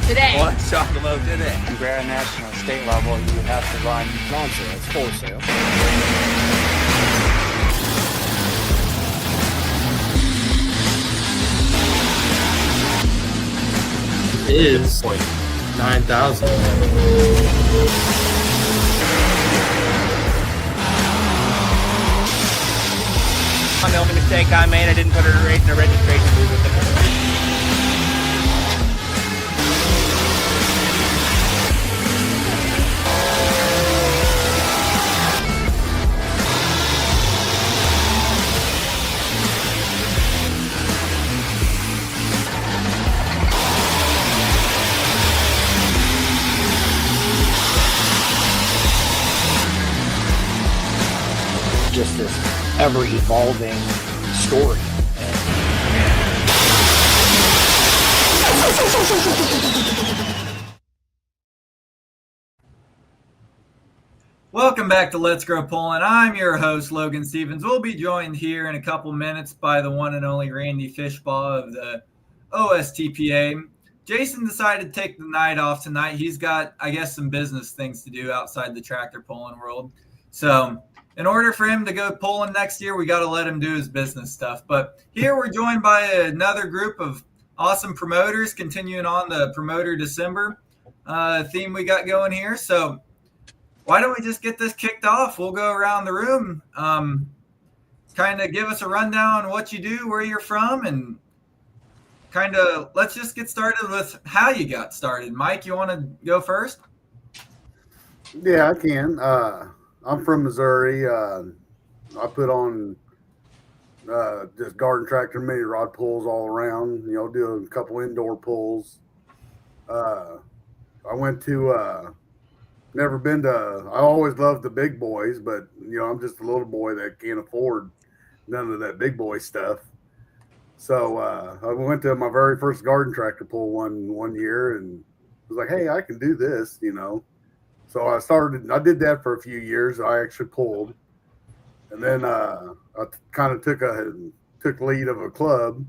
today. One chocolate today. Compare national, state level, you have to run non-sales, wholesale. Is 9,000. The only mistake I made, I didn't put a rate in the registration booth with it. Just this ever-evolving story. Welcome back to Let's Grow Pulling. I'm your host, Logan Stevens. We'll be joined here in a couple minutes by the one and only Randy Fishbaugh of the OSTPA. Jason decided to take the night off tonight. He's got, I guess, some business things to do outside the tractor pulling world. So in order for him to go pulling next year, we got to let him do his business stuff. But here we're joined by another group of awesome promoters, continuing on the Promoter December theme we got going here. So why don't we just get this kicked off? We'll go around the room, kind of give us a rundown on what you do, where you're from, and kind of let's just get started with how you got started. Mike, you want to go first? Yeah, I can. I'm from Missouri. I put on just garden tractor mini rod pulls all around, do a couple indoor pulls. I went to never been to, I always loved the big boys, but I'm just a little boy that can't afford none of that big boy stuff. So I went to my very first garden tractor pull one year and was like, hey, I can do this, So I did that for a few years. I actually pulled. And then I kind of took lead of a club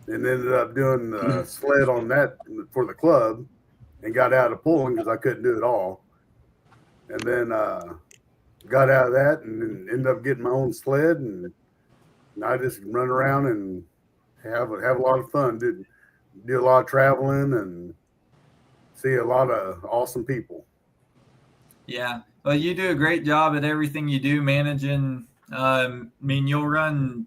and ended up doing the sled on that for the club and got out of pulling because I couldn't do it all. And then got out of that and ended up getting my own sled, and I just run around and have a lot of fun. Do a lot of traveling and see a lot of awesome people. Yeah, well, you do a great job at everything you do, managing. You'll run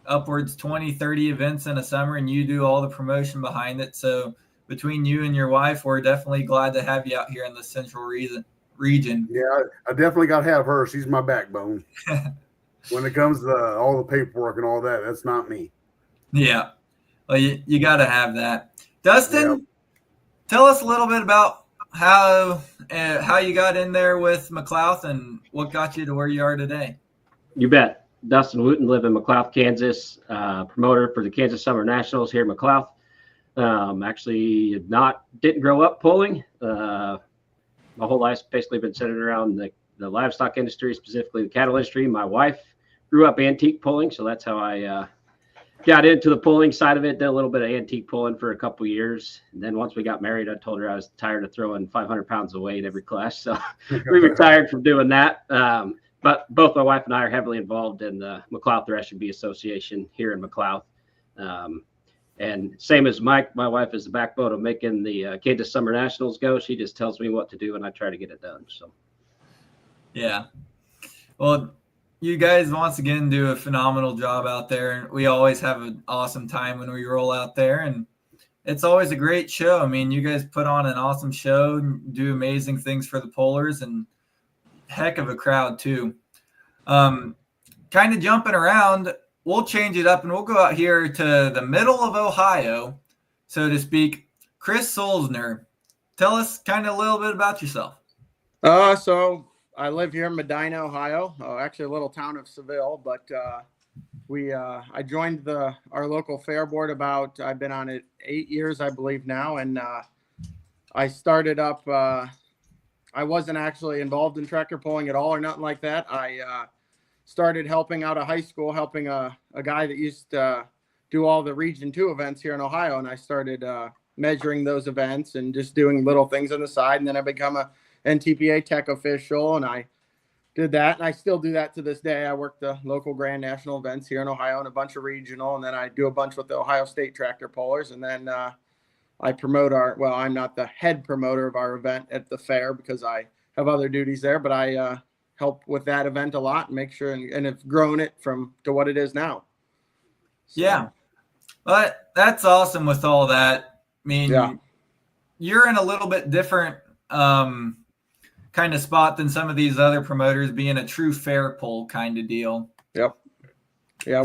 upwards 20, 30 events in a summer, and you do all the promotion behind it. So between you and your wife, we're definitely glad to have you out here in the central region. Yeah, I definitely got to have her. She's my backbone. When it comes to all the paperwork and all that, that's not me. Yeah, well, you got to have that. Dustin, Tell us a little bit about how you got in there with McLouth and what got you to where you are today. You bet. Dustin Wooten, live in McLouth, Kansas, promoter for the Kansas Summer Nationals here in McLouth. Actually didn't grow up pulling. My whole life's basically been centered around the livestock industry, specifically the cattle industry. My wife grew up antique pulling, so that's how I got into the pulling side of it. Did a little bit of antique pulling for a couple years. And then once we got married, I told her I was tired of throwing 500 pounds of weight every class. So we retired from doing that. But both my wife and I are heavily involved in the McLouth Threshing Bee Association here in McLouth. And same as Mike, my wife is the backbone of making the Kansas Summer Nationals go. She just tells me what to do, and I try to get it done. So, yeah. Well, you guys once again do a phenomenal job out there. We always have an awesome time when we roll out there, and it's always a great show. I mean, you guys put on an awesome show, do amazing things for the pullers, and heck of a crowd too. Kind of jumping around, we'll change it up and we'll go out here to the middle of Ohio, so to speak. Chris Solzner, tell us kind of a little bit about yourself. So I live here in Medina, Ohio, actually a little town of Seville, but I joined our local fair board I've been on it 8 years, I believe now. And I started up, I wasn't actually involved in tractor pulling at all or nothing like that. I started helping out a high school, helping a guy that used to do all the Region 2 events here in Ohio. And I started measuring those events and just doing little things on the side. And then I become a NTPA tech official, and I did that, and I still do that to this day. I work the local Grand National events here in Ohio and a bunch of regional, and then I do a bunch with the Ohio State Tractor Pullers, and then I promote I'm not the head promoter of our event at the fair because I have other duties there, but I help with that event a lot and make sure and have grown it to what it is now. So, Yeah. But that's awesome with all that. I mean, Yeah. You're in a little bit different kind of spot than some of these other promoters, being a true fair pull kind of deal. Yep. Yeah.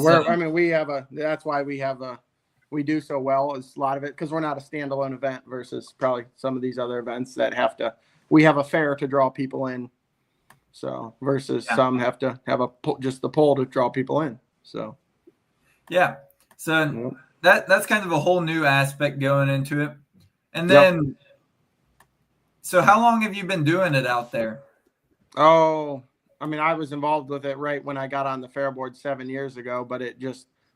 That's why we do so well is a lot of it because we're not a standalone event versus probably some of these other events that we have a fair to draw people in. So versus some have to have just the pull to draw people in. So. Yeah. So that's kind of a whole new aspect going into it. And then, So how long have you been doing it out there? Oh, I mean, I was involved with it right when I got on the fair board 7 years ago, but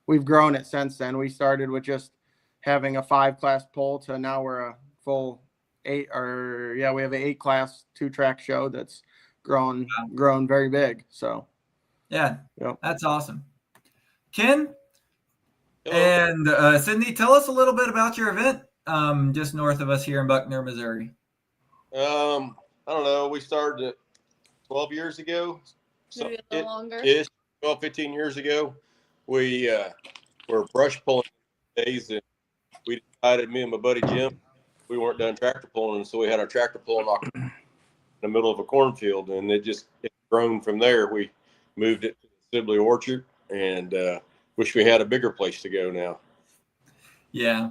we've grown it since then. We started with just having a 5-class pull to now we're a full 8 we have an 8-class 2-track show that's grown very big. So, yeah, Yep. That's awesome. Ken Hello. and Sydney, tell us a little bit about your event just north of us here in Buckner, Missouri. I don't know. We started 12 years ago. Maybe a little longer. 12, 15 years ago. We were brush pulling days, and we decided, me and my buddy Jim, we weren't done tractor pulling, so we had our tractor pulling in the middle of a cornfield, and it's grown from there. We moved it to the Sibley Orchard, and wish we had a bigger place to go now. Yeah.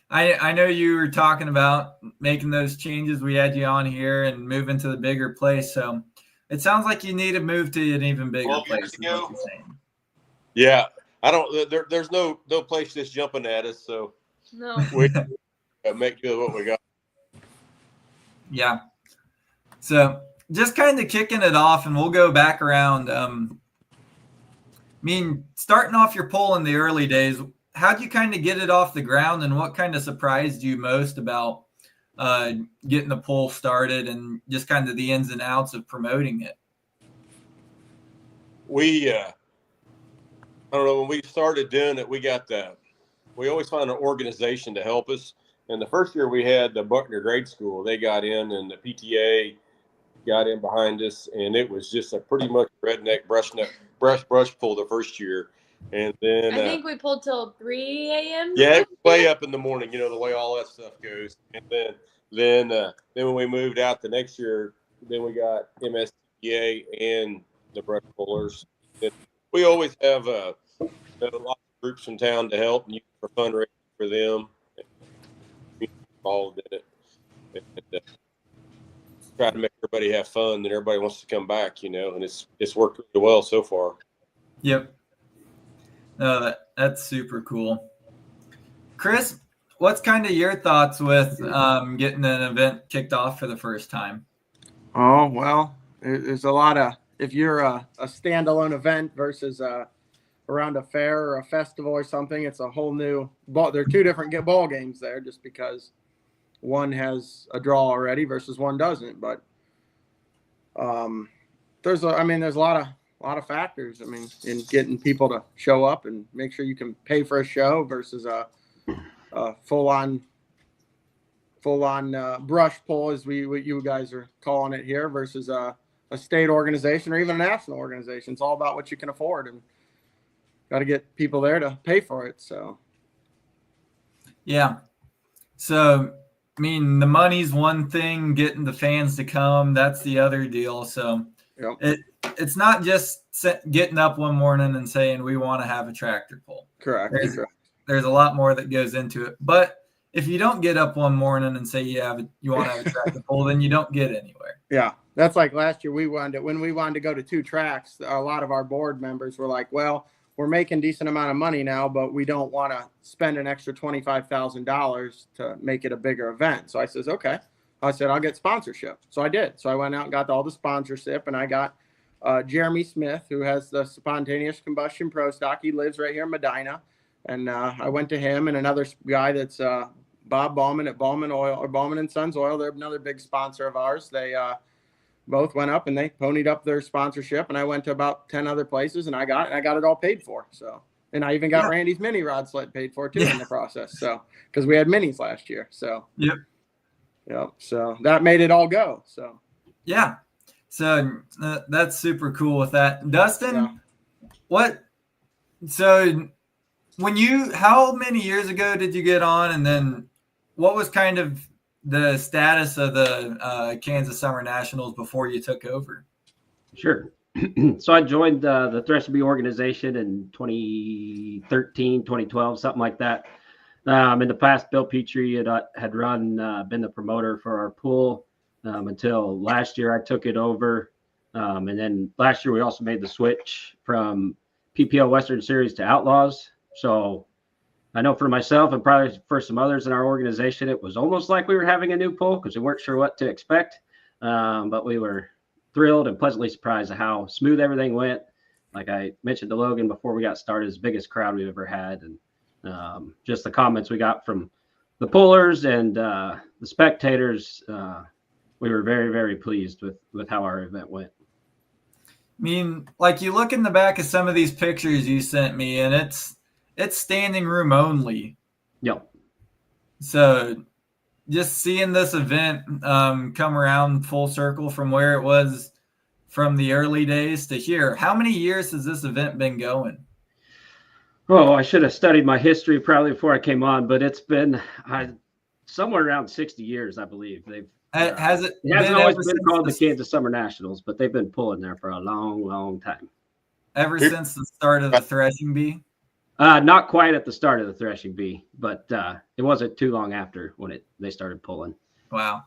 I know you were talking about making those changes. We had you on here and moving to the bigger place. So it sounds like you need to move to an even bigger 12 place. years is what ago. you're saying. Yeah, I don't. There's no place that's jumping at us, so No. we make do with what we got. Yeah. So just kind of kicking it off, and we'll go back around. Starting off your poll in the early days, how'd you kind of get it off the ground, and what kind of surprised you most about getting the poll started and just kind of the ins and outs of promoting it? I don't know, when we started doing it, we always find an organization to help us. And the first year we had the Buckner Grade School, they got in, and the PTA got in behind us, and it was just a pretty much redneck brush pull the first year. And then I think we pulled till 3 a.m. Yeah, way up in the morning, the way all that stuff goes. And then when we moved out the next year, then we got MSTA and the brush pullers. And we always have a lot of groups from town to help and for fundraising for them. Be involved in it. And, try to make everybody have fun, and everybody wants to come back, and it's worked really well so far. Yep. No, that's super cool. Chris, what's kind of your thoughts with getting an event kicked off for the first time? Oh, well, there's a lot of, if you're a standalone event versus around a fair or a festival or something, it's a whole new ball. There are two different ball games there just because one has a draw already versus one doesn't. But there's a lot of factors. In getting people to show up and make sure you can pay for a show versus a full on brush pull, as what you guys are calling it here, versus a state organization or even a national organization. It's all about what you can afford, and got to get people there to pay for it. So, yeah. So, the money's one thing, getting the fans to come, that's the other deal. So yep. It's not just getting up one morning and saying we want to have a tractor pull. Correct. There's a lot more that goes into it. But if you don't get up one morning and say you want to have a tractor pull, then you don't get anywhere. Yeah. That's like last year when we wanted to go to 2 tracks, a lot of our board members were like, well, we're making decent amount of money now, but we don't want to spend an extra $25,000 to make it a bigger event. So I says, okay. I said, I'll get sponsorship. So I did. So I went out and got all the sponsorship, and I got Jeremy Smith, who has the Spontaneous Combustion Pro Stock. He lives right here in Medina. And I went to him and another guy that's Bob Bauman at Bauman Oil or Bauman and Sons Oil. They're another big sponsor of ours. They both went up and they ponied up their sponsorship, and I went to about 10 other places, and I got it all paid for. So, and I even got Randy's mini rod sled paid for too in the process. So, because we had minis last year. So, yep. So that made it all go. So, yeah. So that's super cool with that. Dustin, so how many years ago did you get on, and then what was kind of the status of the Kansas Summer Nationals before you took over? Sure. So I joined the Thresh Bee organization in 2013, 2012, something like that. In the past, Bill Petrie had been the promoter for our pool until last year I took it over. And then last year we also made the switch from PPL Western Series to Outlaws. So I know for myself and probably for some others in our organization, it was almost like we were having a new pool because we weren't sure what to expect. But we were thrilled and pleasantly surprised at how smooth everything went. Like I mentioned to Logan before we got started, it's the biggest crowd we've ever had. And just the comments we got from the pullers and the spectators, we were very, very pleased with how our event went. I mean, like you look in the back of some of these pictures you sent me, and it's standing room only. Yep. So just seeing this event come around full circle from where it was from the early days to here, how many years has this event been going? Oh, I should have studied my history probably before I came on, but it's been somewhere around 60 years, I believe. It hasn't always been called the Kansas Summer Nationals, but they've been pulling there for a long, long time. Ever since the start of the Threshing Bee? Not quite at the start of the Threshing Bee, but it wasn't too long after when they started pulling. Wow.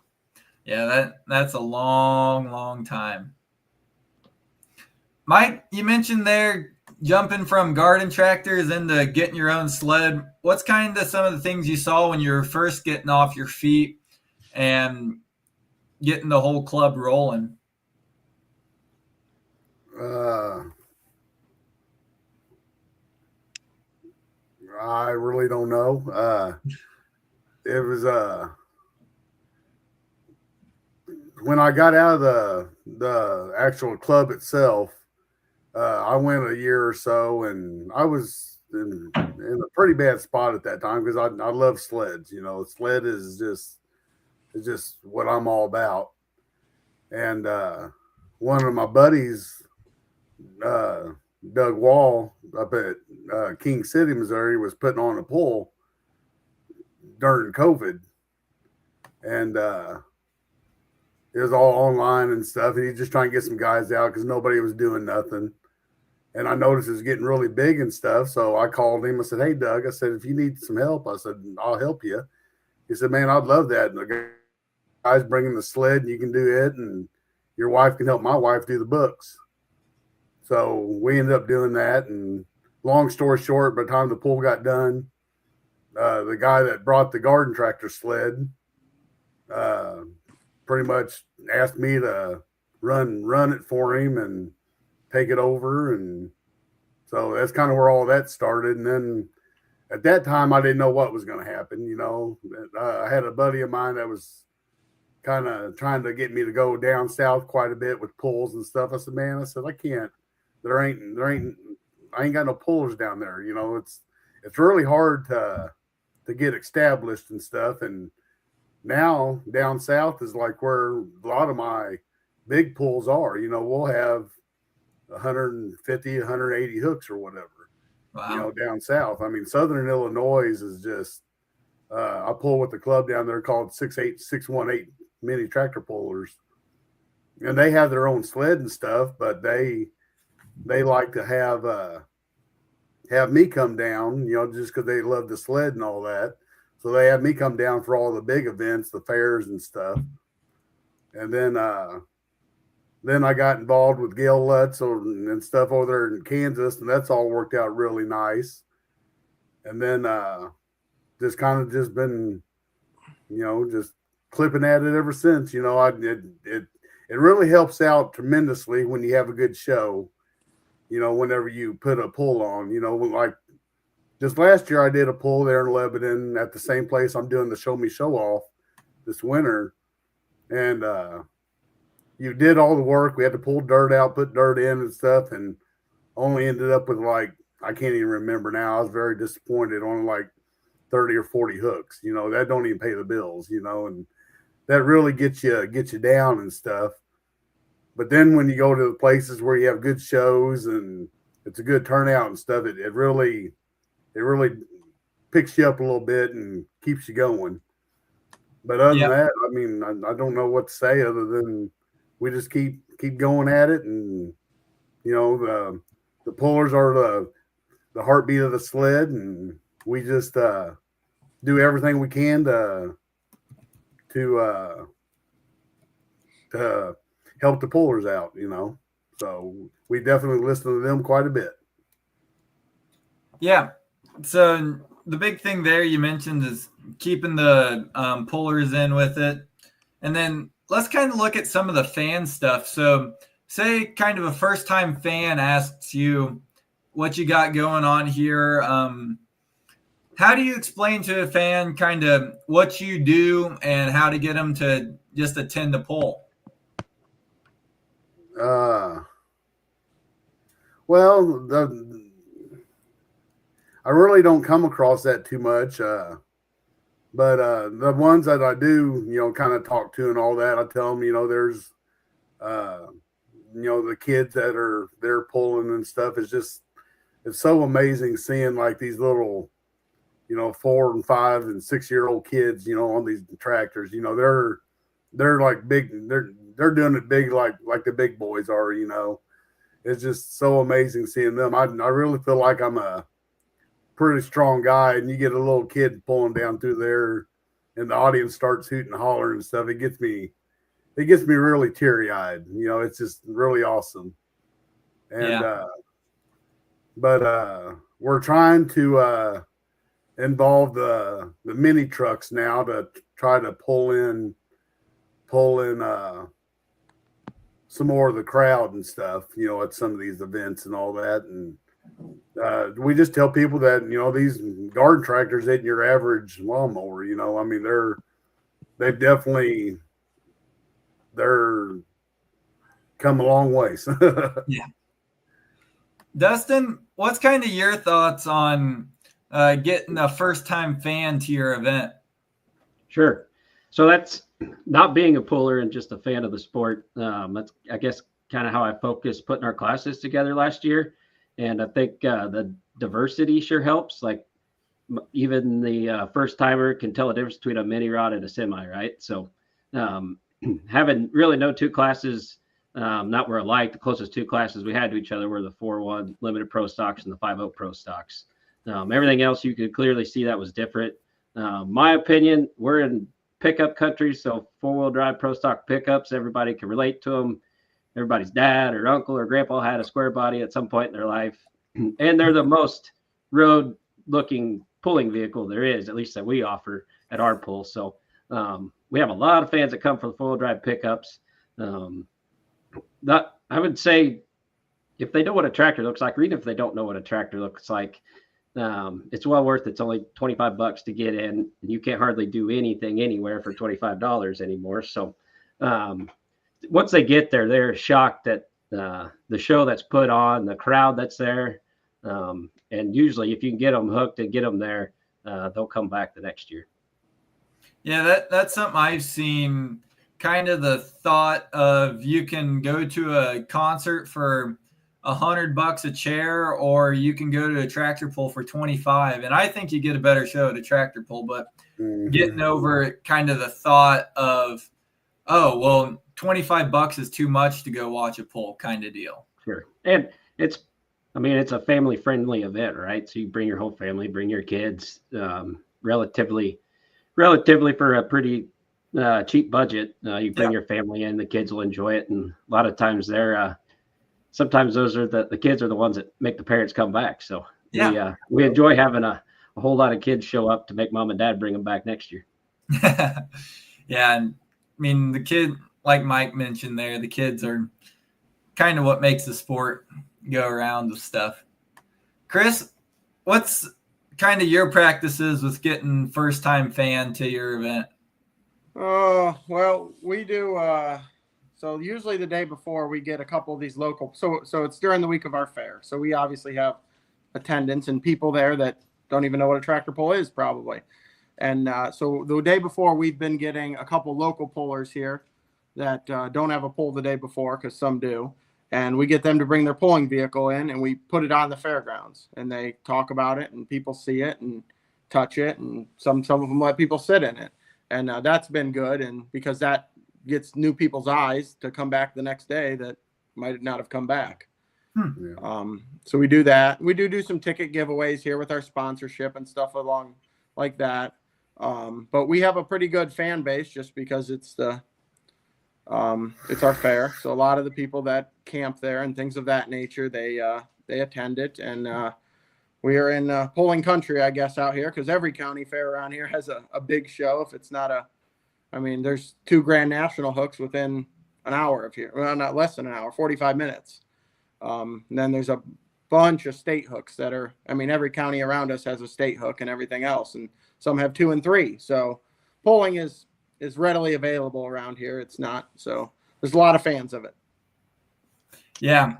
Yeah, that's a long, long time. Mike, you mentioned there jumping from garden tractors into getting your own sled. What's kind of some of the things you saw when you were first getting off your feet and getting the whole club rolling? I really don't know. It was when I got out of the actual club itself, I went a year or so, and I was in a pretty bad spot at that time because I love sleds. You know, sled is just what I'm all about. And one of my buddies, Doug Wall, up at King City, Missouri, was putting on a pull during COVID, and it was all online and stuff. And he's just trying to get some guys out because nobody was doing nothing. And I noticed it was getting really big and stuff. So I called him. I said, "Hey, Doug," I said, "if you need some help," I said, "I'll help you." He said, "Man, I'd love that." And the guy's bringing the sled, and you can do it, and your wife can help my wife do the books. So we ended up doing that. And long story short, by the time the pool got done, the guy that brought the garden tractor sled pretty much asked me to run it for him and take it over. And so that's kind of where all that started. And then at that time, I didn't know what was going to happen. You know, I had a buddy of mine that was kind of trying to get me to go down south quite a bit with pulls and stuff. I said, "Man," I said, "I can't. I ain't got no pullers down there. You know, it's really hard to get established and stuff." And now down south is like where a lot of my big pulls are. You know, we'll have 150, 180 hooks or whatever. Wow. You know, down south. I mean, Southern Illinois is just, I pull with the club down there called 618 mini tractor pullers. And they have their own sled and stuff, but they like to have me come down, you know, just because they love the sled and all that. So they have me come down for all the big events, the fairs and stuff. And then I got involved with Gail Lutz and stuff over there in Kansas, and that's all worked out really nice. And then just kind of just been, you know, just clipping at it ever since. You know, it really helps out tremendously when you have a good show. You know, whenever you put a pull on, you know, like just last year I did a pull there in Lebanon at the same place I'm doing the Show Me Show Off this winter. And you did all the work. We had to pull dirt out, put dirt in and stuff, and only ended up with like, I can't even remember now. I was very disappointed on like 30 or 40 hooks. You know, that don't even pay the bills, you know, and that really gets you down and stuff. But then when you go to the places where you have good shows and it's a good turnout and stuff, it really picks you up a little bit and keeps you going. But other than that, I mean, I don't know what to say other than we just keep going at it. And, you know, the pullers are the heartbeat of the sled, and we just do everything we can to help the pullers out, you know. So we definitely listen to them quite a bit. Yeah. So the big thing there you mentioned is keeping the pullers in with it. And then let's kind of look at some of the fan stuff. So say kind of a first-time fan asks you what you got going on here. How do you explain to a fan kind of what you do and how to get them to just attend the pull? Well, I really don't come across that too much. But the ones that I do, you know, kind of talk to and all that, I tell them, you know, there's, you know, the kids that are there pulling and stuff. It's so amazing seeing like these little, you know, 4 and 5 and 6-year-old kids, you know, on these tractors. You know, they're like big. They're doing it big, like the big boys are. You know, it's just so amazing seeing them. I really feel like I'm a pretty strong guy, and you get a little kid pulling down through there, and the audience starts hooting and hollering and stuff. It gets me really teary-eyed. You know, it's just really awesome. And but we're trying to involve the mini trucks now to try to pull in some more of the crowd and stuff, you know, at some of these events and all that. And we just tell people that, you know, these garden tractors ain't your average lawnmower. You know, I mean, they've definitely come a long ways. Yeah. Dustin, what's kind of your thoughts on getting a first-time fan to your event? Sure. So that's not being a puller and just a fan of the sport. That's, I guess, kind of how I focused putting our classes together last year. And I think the diversity sure helps. Like even the first timer can tell the difference between a mini rod and a semi, right? So having really no two classes not were alike. The closest two classes we had to each other were the 4.1 limited pro stocks and the 5.0 pro stocks. Everything else you could clearly see that was different. My opinion, we're in pickup country, so 4-wheel drive pro stock pickups, everybody can relate to them. Everybody's dad or uncle or grandpa had a square body at some point in their life, and they're the most road looking pulling vehicle there is, at least that we offer at our pull. So we have a lot of fans that come for the 4-wheel drive pickups. That I would say, if they know what a tractor looks like, or even if they don't know what a tractor looks like, it's well worth it. It's only $25 to get in, and you can't hardly do anything anywhere for $25 anymore. So once they get there, they're shocked at the show that's put on, the crowd that's there. And usually if you can get them hooked and get them there, they'll come back the next year. Yeah, that's something I've seen, kind of the thought of you can go to a concert for $100 a chair, or you can go to a tractor pull for 25. And I think you get a better show at a tractor pull, but getting over kind of the thought of, oh, well, $25 is too much to go watch a pull kind of deal. Sure. And it's a family friendly event, right? So you bring your whole family, bring your kids, relatively for a pretty cheap budget. You bring your family in, the kids will enjoy it. And a lot of times sometimes those are the kids are the ones that make the parents come back. So we enjoy having a whole lot of kids show up to make mom and dad bring them back next year. Yeah. And I mean, the kid, like Mike mentioned there, the kids are kind of what makes the sport go around with stuff. Chris, what's kind of your practices with getting first time fan to your event? Well, we do. So usually the day before we get a couple of these local. So it's during the week of our fair. So we obviously have attendance and people there that don't even know what a tractor pull is probably. And so the day before, we've been getting a couple local pullers here that don't have a pull the day before, because some do. And we get them to bring their pulling vehicle in, and we put it on the fairgrounds. And they talk about it, and people see it and touch it, and some of them let people sit in it. And that's been good, and because that gets new people's eyes to come back the next day that might not have come back. So we do that. We do some ticket giveaways here with our sponsorship and stuff along like that. But we have a pretty good fan base just because it's our fair. So a lot of the people that camp there and things of that nature, they attend it. And we are in pulling country, I guess, out here, because every county fair around here has a big show. If it's not there's 2 Grand National hooks within an hour of here. Well, not less than an hour, 45 minutes. And then there's a bunch of state hooks that are, every county around us has a state hook and everything else. And some have 2 and 3. So pulling is readily available around here. It's not. So there's a lot of fans of it. Yeah.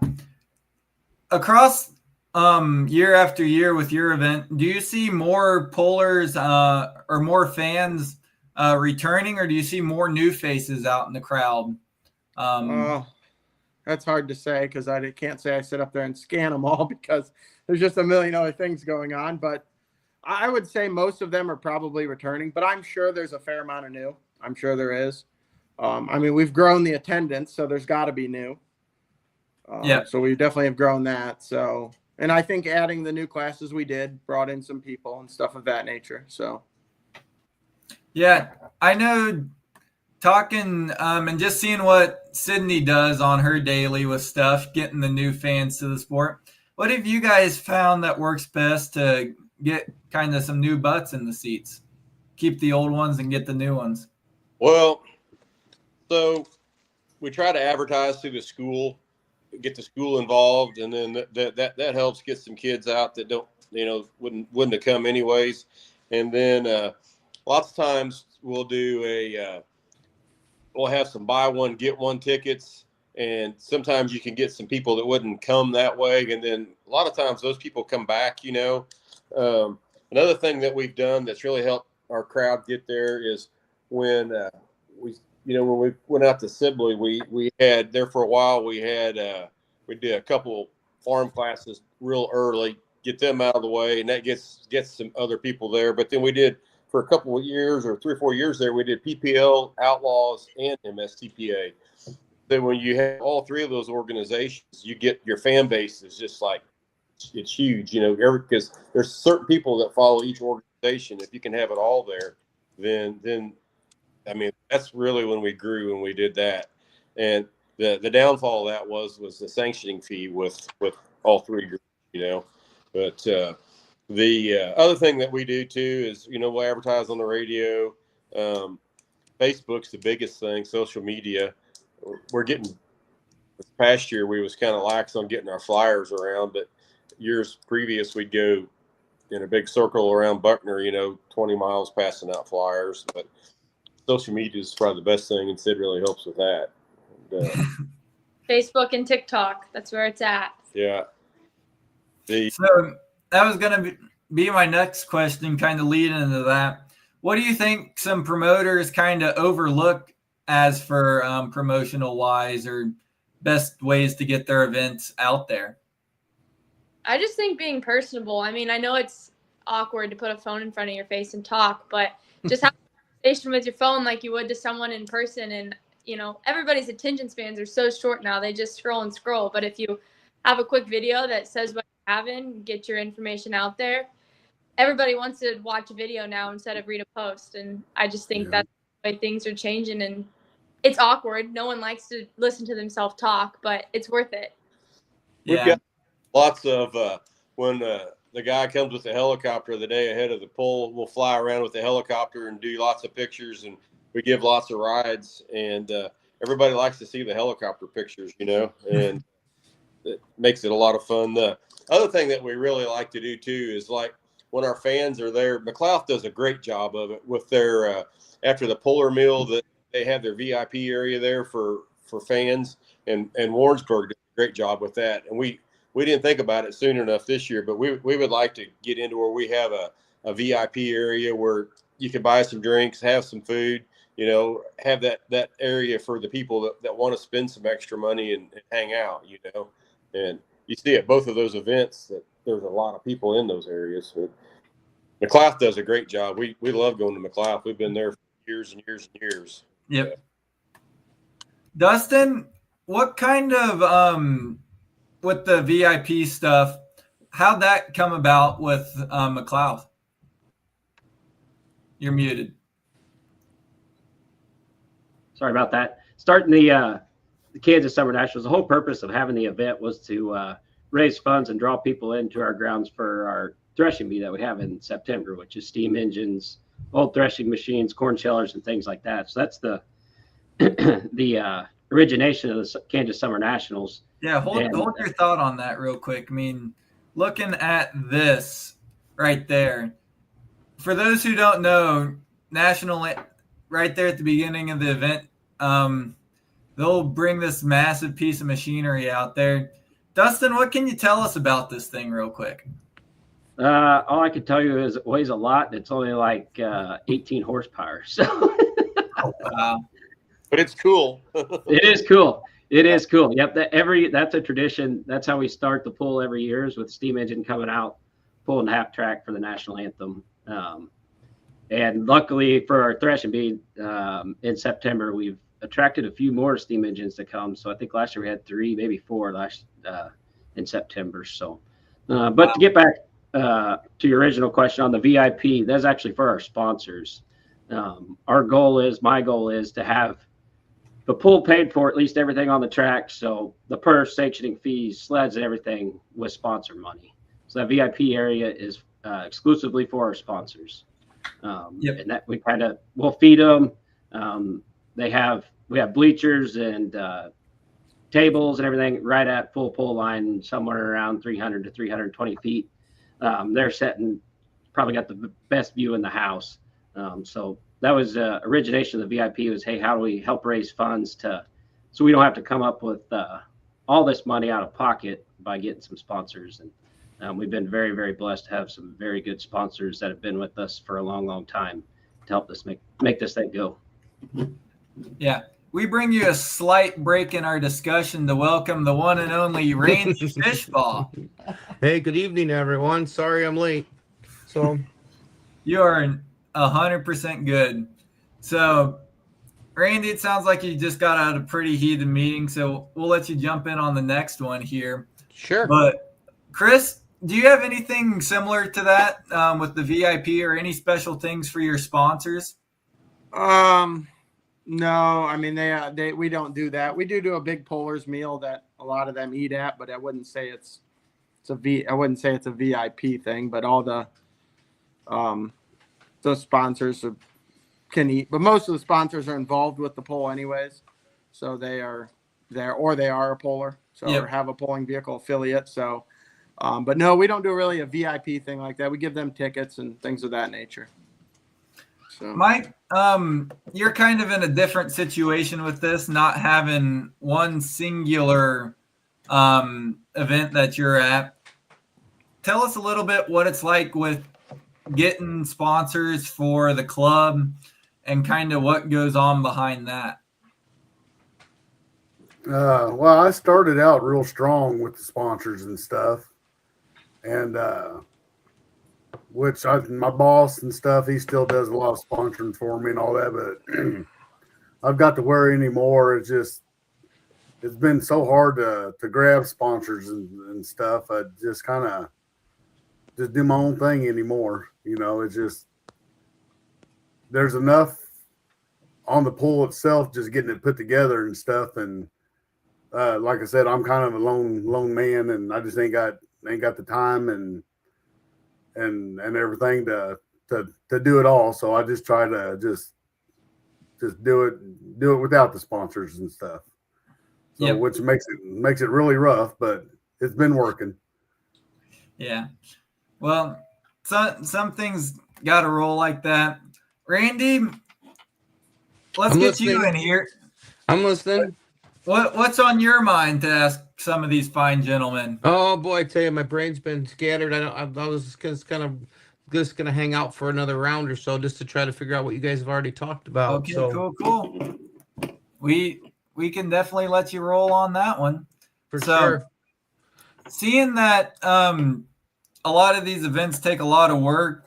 Across year after year with your event, do you see more pullers or more fans returning, or do you see more new faces out in the crowd? That's hard to say, because I can't say I sit up there and scan them all, because there's just a million other things going on. But I would say most of them are probably returning, but I'm sure there's a fair amount of new. I'm sure there is. We've grown the attendance, so there's got to be new. So we definitely have grown that. So, and I think adding the new classes we did brought in some people and stuff of that nature. So, yeah, I know. Talking and just seeing what Sydney does on her daily with stuff, getting the new fans to the sport. What have you guys found that works best to get kind of some new butts in the seats? Keep the old ones and get the new ones. Well, so we try to advertise through the school, get the school involved, and then that helps get some kids out that don't, wouldn't have come anyways. And then lots of times we'll do we'll have some buy one, get one tickets. And sometimes you can get some people that wouldn't come that way. And then a lot of times those people come back, Another thing that we've done that's really helped our crowd get there is when when we went out to Sibley, we had there for a while, we did a couple farm classes real early, get them out of the way, and that gets some other people there. But then we did, for a couple of years or 3 or 4 years there, we did PPL, Outlaws, and MSTPA. Then when you have all 3 of those organizations, you get your fan base is just like, it's huge, because there's certain people that follow each organization. If you can have it all there, then that's really when we grew, when we did that. And the downfall of that was the sanctioning fee with all 3 groups, But the other thing that we do too is, we'll advertise on the radio. Facebook's the biggest thing, social media. We're getting, this past year we was kind of lax on getting our flyers around, but years previous we'd go in a big circle around Buckner, 20 miles passing out flyers. But social media is probably the best thing, and Sid really helps with that. And, Facebook and TikTok, that's where it's at. Yeah. So that was going to be my next question, kind of leading into that. What do you think some promoters kind of overlook as for promotional wise, or best ways to get their events out there? I just think being personable. I know it's awkward to put a phone in front of your face and talk, but just have a conversation with your phone like you would to someone in person. And, everybody's attention spans are so short now. They just scroll and scroll. But if you have a quick video that says what you're having, get your information out there. Everybody wants to watch a video now instead of read a post. And I just think that's the way things are changing. And it's awkward. No one likes to listen to themselves talk, but it's worth it. We've got lots of when the guy comes with the helicopter the day ahead of the pull, we'll fly around with the helicopter and do lots of pictures, and we give lots of rides, and everybody likes to see the helicopter pictures, and it makes it a lot of fun. The other thing that we really like to do too is, like, when our fans are there. McLeod does a great job of it with their after the Polar meal that they have their VIP area there for fans, and Warrensburg did a great job with that. And we didn't think about it soon enough this year, but we would like to get into where we have a VIP area where you can buy some drinks, have some food, have that area for the people that want to spend some extra money and hang out, and you see at both of those events that there's a lot of people in those areas. So McLeod does a great job. We love going to McLeod. We've been there for years and years and years. Yep. Dustin, what kind of with the VIP stuff, how'd that come about with McLeod? You're muted. Sorry about that. Starting the Kansas Summer Nationals, the whole purpose of having the event was to raise funds and draw people into our grounds for our threshing bee that we have in September, which is steam engines, old threshing machines, corn shellers, and things like that. So that's the origination of the Kansas Summer Nationals. Yeah, hold your thought on that real quick. I mean, looking at this right there, for those who don't know, National, right there at the beginning of the event, they'll bring this massive piece of machinery out there. Dustin, what can you tell us about this thing real quick? All I can tell you is it weighs a lot, and it's only like 18 horsepower. So, wow. But it's cool. It is cool. It is cool. Yep. That's a tradition. That's how we start the pull every year, is with the steam engine coming out, pulling half track for the national anthem. And luckily for our threshing bee, in September, we've attracted a few more steam engines to come. So I think last year we had 3, maybe 4 in September. So, but to get back to your original question on the VIP, that's actually for our sponsors. My goal is to have the pool paid for, at least everything on the track. So the purse, sanctioning fees, sleds, and everything with sponsor money. So that VIP area is exclusively for our sponsors. Yep. And that we'll feed them. We have bleachers and tables and everything right at full pull line, somewhere around 300 to 320 feet. They're probably got the best view in the house. So that was origination of the VIP was, hey, how do we help raise funds so we don't have to come up with all this money out of pocket by getting some sponsors. And we've been very, very blessed to have some very good sponsors that have been with us for a long, long time to help us make this thing go. Yeah. We bring you a slight break in our discussion to welcome the one and only Randy Fishball. Hey, good evening, everyone. Sorry I'm late. So you are 100% good. So, Randy, it sounds like you just got out of a pretty heated meeting, so we'll let you jump in on the next one here. Sure. But, Chris, do you have anything similar to that with the VIP or any special things for your sponsors? No, I mean we don't do that. We do a big pullers meal that a lot of them eat at, but I wouldn't say it's a VIP thing. But all the sponsors can eat. But most of the sponsors are involved with the pull anyways, so they are there, or they are a puller, so Yep. or have a pulling vehicle affiliate. So, but no, we don't do really a VIP thing like that. We give them tickets and things of that nature. So. Mike, you're kind of in a different situation with this, not having one singular event that you're at. Tell us a little bit what it's like with getting sponsors for the club and kind of what goes on behind that. Well, I started out real strong with the sponsors and stuff. And my boss and stuff, he still does a lot of sponsoring for me and all that, but I've got to worry anymore. It's been so hard to grab sponsors and stuff. I just kind of just do my own thing anymore. It's just, there's enough on the pool itself, just getting it put together and stuff. And like I said, I'm kind of a lone man, and I just ain't got the time and everything to do it all. So I just try to just do it without the sponsors and stuff. So Yep. Which makes it really rough, but it's been working. Yeah. Well, some things got to roll like that. Randy, let's I'm get you listening. in here. I'm listening. What's on your mind to ask some of these fine gentlemen? Oh boy, I tell you, my brain's been scattered. I was just gonna hang out for another round or so just to try to figure out what you guys have already talked about. Okay, so cool. We can definitely let you roll on that one. for So, sure. Seeing that a lot of these events take a lot of work,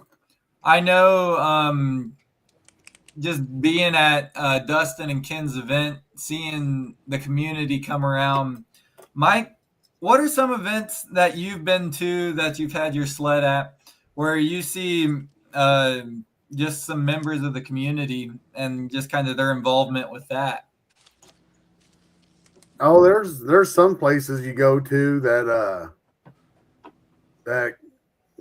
I know just being at Dustin and Ken's event, seeing the community come around. Mike, what are some events that you've been to that you've had your sled at where you see just some members of the community and just kind of their involvement with that? Oh, there's some places you go to that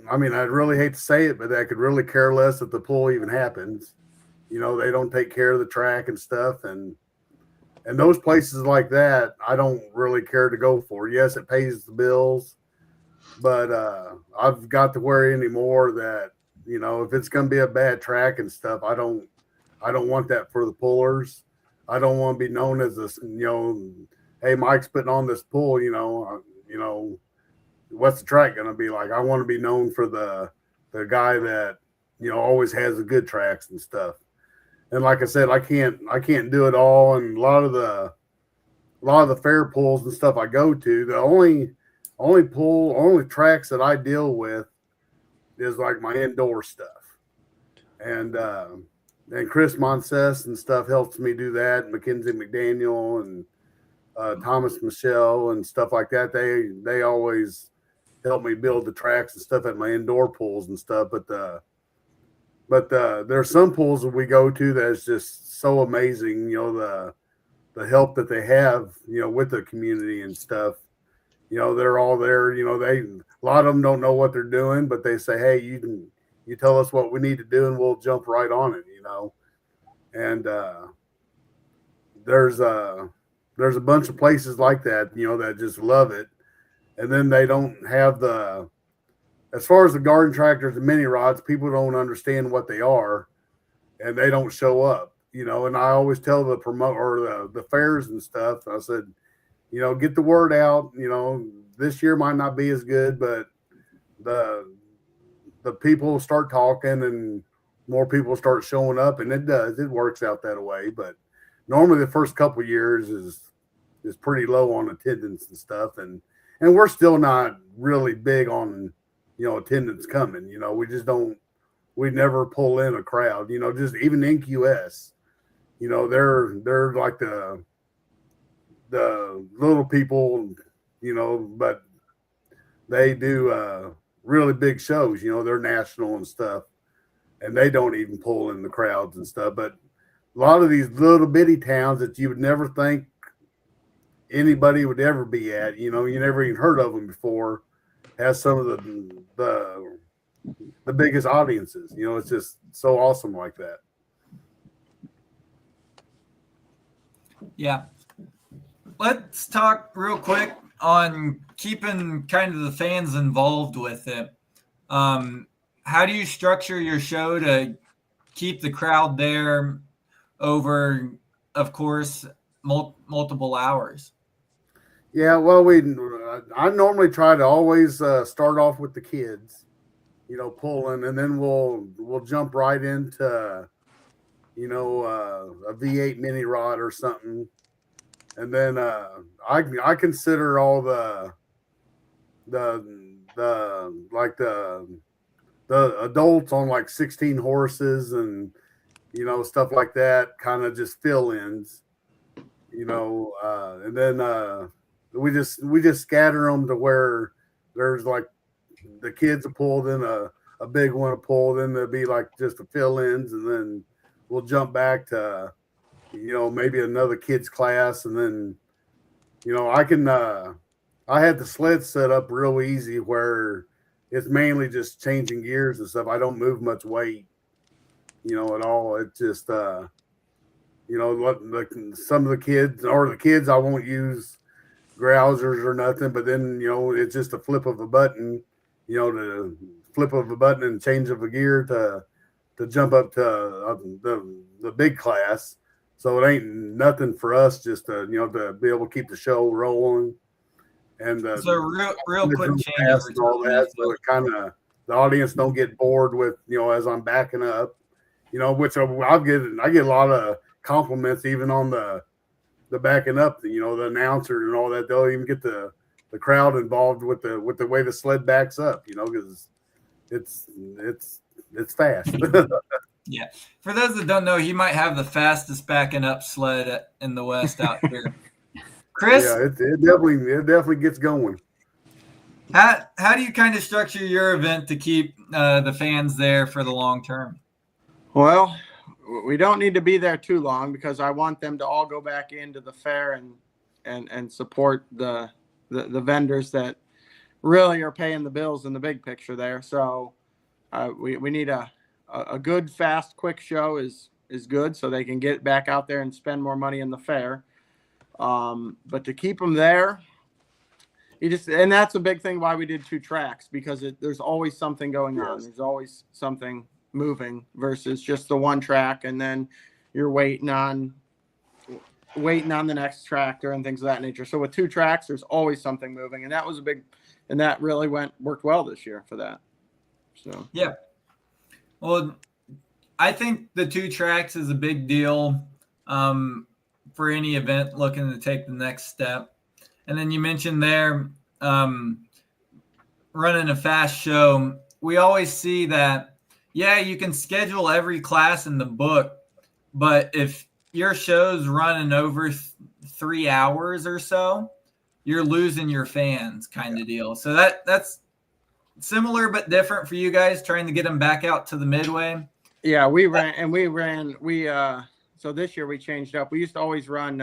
I mean, I'd really hate to say it, but that could really care less if the pull even happens. You know, they don't take care of the track and stuff, and those places like that, I don't really care to go for. Yes, it pays the bills, but I've got to worry anymore that, you know, if it's going to be a bad track and stuff, I don't want that for the pullers. I don't want to be known as this, you know, hey, Mike's putting on this pull, you know, what's the track going to be like? I want to be known for the guy that, you know, always has the good tracks and stuff. And like I said, I can't do it all. And a lot of the fair pulls and stuff I go to, the only tracks that I deal with is like my indoor stuff. And Chris Monses and stuff helps me do that. Mackenzie McDaniel and Thomas Michelle and stuff like that. They always help me build the tracks and stuff at my indoor pools and stuff. But there's some pools that we go to that's just so amazing. You know, the help that they have, you know, with the community and stuff. You know, they're all there. You know, a lot of them don't know what they're doing, but they say, hey, you tell us what we need to do and we'll jump right on it. You know, and there's a bunch of places like that, you know, that just love it. And then they don't have as far as the garden tractors and mini rods, people don't understand what they are and they don't show up, you know. And I always tell the promoter or the fairs and stuff, I said, you know, get the word out, you know, this year might not be as good, but the people start talking and more people start showing up, and it works out that way. But normally the first couple of years is pretty low on attendance and stuff. And we're still not really big on, you know, attendance coming. You know, we never pull in a crowd, you know, just even NQS, you know, they're like the little people, you know, but they do really big shows, you know, they're national and stuff, and they don't even pull in the crowds and stuff. But a lot of these little bitty towns that you would never think anybody would ever be at, you know, you never even heard of them before, has some of the biggest audiences. You know, it's just so awesome like that. Yeah. Let's talk real quick on keeping kind of the fans involved with it. How do you structure your show to keep the crowd there over, of course, multiple hours? Yeah, well, I normally try to always start off with the kids, you know, pulling, and then we'll jump right into, you know, a V8 mini rod or something, and then I consider all the adults on like 16 horses and, you know, stuff like that, kind of just fill-ins, you know, and then we just scatter them to where there's like the kids will pull, then a big one will pull, then there'll be like just the fill-ins, and then we'll jump back to, you know, maybe another kids class, and then, you know, I had the sled set up real easy where it's mainly just changing gears and stuff. I don't move much weight, you know, at all. It's just you know, some of the kids I won't use grousers or nothing, but then, you know, it's just a flip of a button, you know, flip of a button and change of a gear to jump up to the big class. So it ain't nothing for us just to, to be able to keep the show rolling. And so real quick change and all that, so it kind of the audience don't get bored with as I'm backing up, which I get a lot of compliments even on the backing up, the announcer and all that. They'll even get the crowd involved with the way the sled backs up, because it's fast. Yeah. For those that don't know, he might have the fastest backing up sled in the West out here. Chris? Yeah, it definitely gets going. How do you kind of structure your event to keep the fans there for the long term? Well, we don't need to be there too long because I want them to all go back into the fair and support the vendors that really are paying the bills in the big picture there. So we need a good, fast, quick show is good so they can get back out there and spend more money in the fair. But to keep them there, and that's a big thing why we did 2 tracks, because there's always something going on. There's always something moving versus just the 1 track, and then you're waiting on the next tractor and things of that nature. So with 2 tracks, there's always something moving, and that was and that really worked well this year for that. So yeah. Well, I think the 2 tracks is a big deal for any event looking to take the next step. And then you mentioned there running a fast show. We always see that, yeah, you can schedule every class in the book, but if your show's running over 3 hours or so, you're losing your fans kind of deal. So that's similar but different for you guys, trying to get them back out to the midway. Yeah, so this year we changed up. We used to always run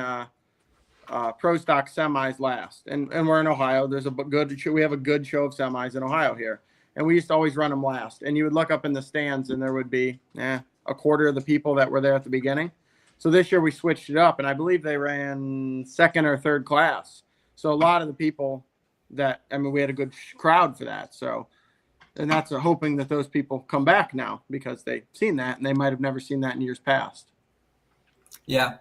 pro stock semis last, and we're in Ohio. We have a good show of semis in Ohio here, and we used to always run them last. And you would look up in the stands, and there would be a quarter of the people that were there at the beginning. So this year we switched it up, and I believe they ran 2nd or 3rd class. So a lot of the people we had a good crowd for that. So, and that's hoping that those people come back now because they've seen that, and they might have never seen that in years past. Yeah.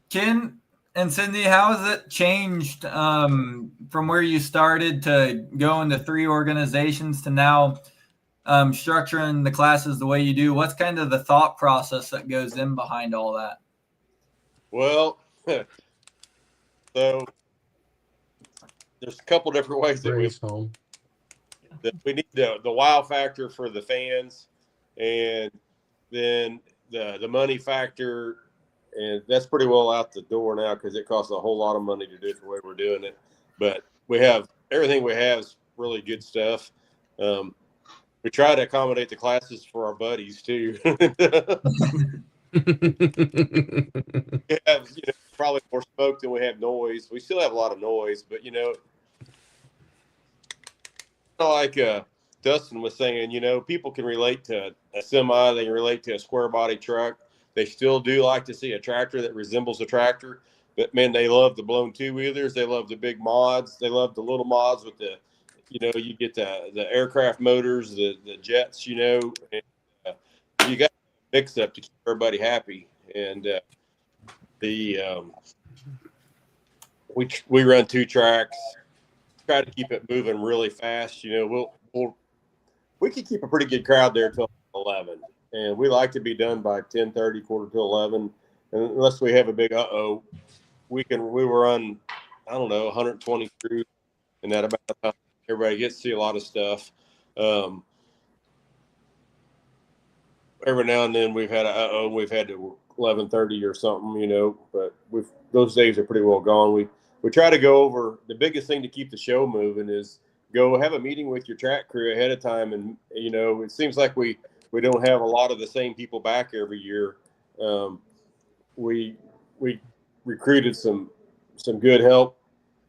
Ken and Cindy, how has it changed from where you started to go into 3 organizations to now structuring the classes the way you do? What's kind of the thought process that goes in behind all that? Well, so there's a couple different ways that we need the wow factor for the fans, and then the money factor, and that's pretty well out the door now because it costs a whole lot of money to do it the way we're doing it. But everything we have is really good stuff. We try to accommodate the classes for our buddies too. We have probably more smoke than we have noise. We still have a lot of noise, but like Dustin was saying, people can relate to a semi, they can relate to a square body truck. They still do like to see a tractor that resembles a tractor, but man, they love the blown 2-wheelers. They love the big mods. They love the little mods with the, you get the aircraft motors, the jets, and, you got a mix up to keep everybody happy. And we run 2 tracks, try to keep it moving really fast. We can keep a pretty good crowd there till 11, and we like to be done by 10:30, quarter to 11. And unless we have a big we will run 120 through, and that about the time everybody gets to see a lot of stuff. Every now and then we've had we've had to 11:30 or something, but those days are pretty well gone. We try to go over. The biggest thing to keep the show moving is go have a meeting with your track crew ahead of time. And, it seems like we don't have a lot of the same people back every year. We recruited some good help,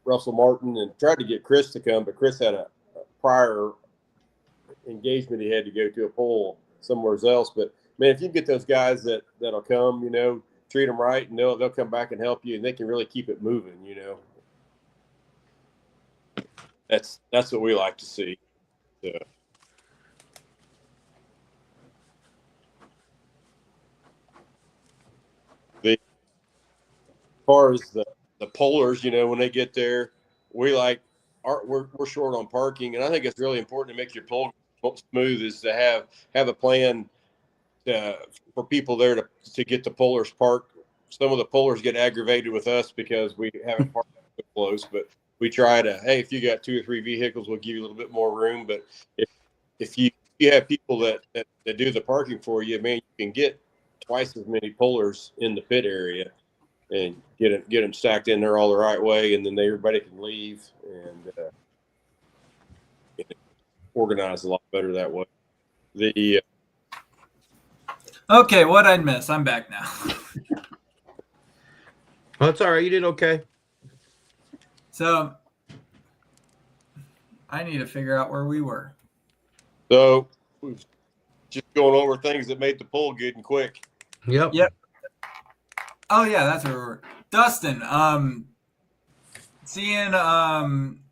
Russell Martin, and tried to get Chris to come, but Chris had a prior engagement he had to go to a poll somewhere else. But man, if you get those guys that'll come, treat them right, and they'll come back and help you, and they can really keep it moving. That's what we like to see. So. far as the pullers, when they get there, we're short on parking, and I think it's really important to make your pull smooth is to have a plan for people there to get the pullers parked. Some of the pullers get aggravated with us because we haven't parked so close, but we try to, hey, if you got 2 or 3 vehicles, we'll give you a little bit more room. But if you have people that do the parking for you, man, you can get twice as many pullers in the pit area and get them stacked in there all the right way, and then everybody can leave and organize a lot better that way. Okay, what I'd miss. I'm back now. Oh, it's all right. You did okay. So I need to figure out where we were. So we're just going over things that made the pull good and quick. Yep. Oh yeah, that's where we were. Dustin,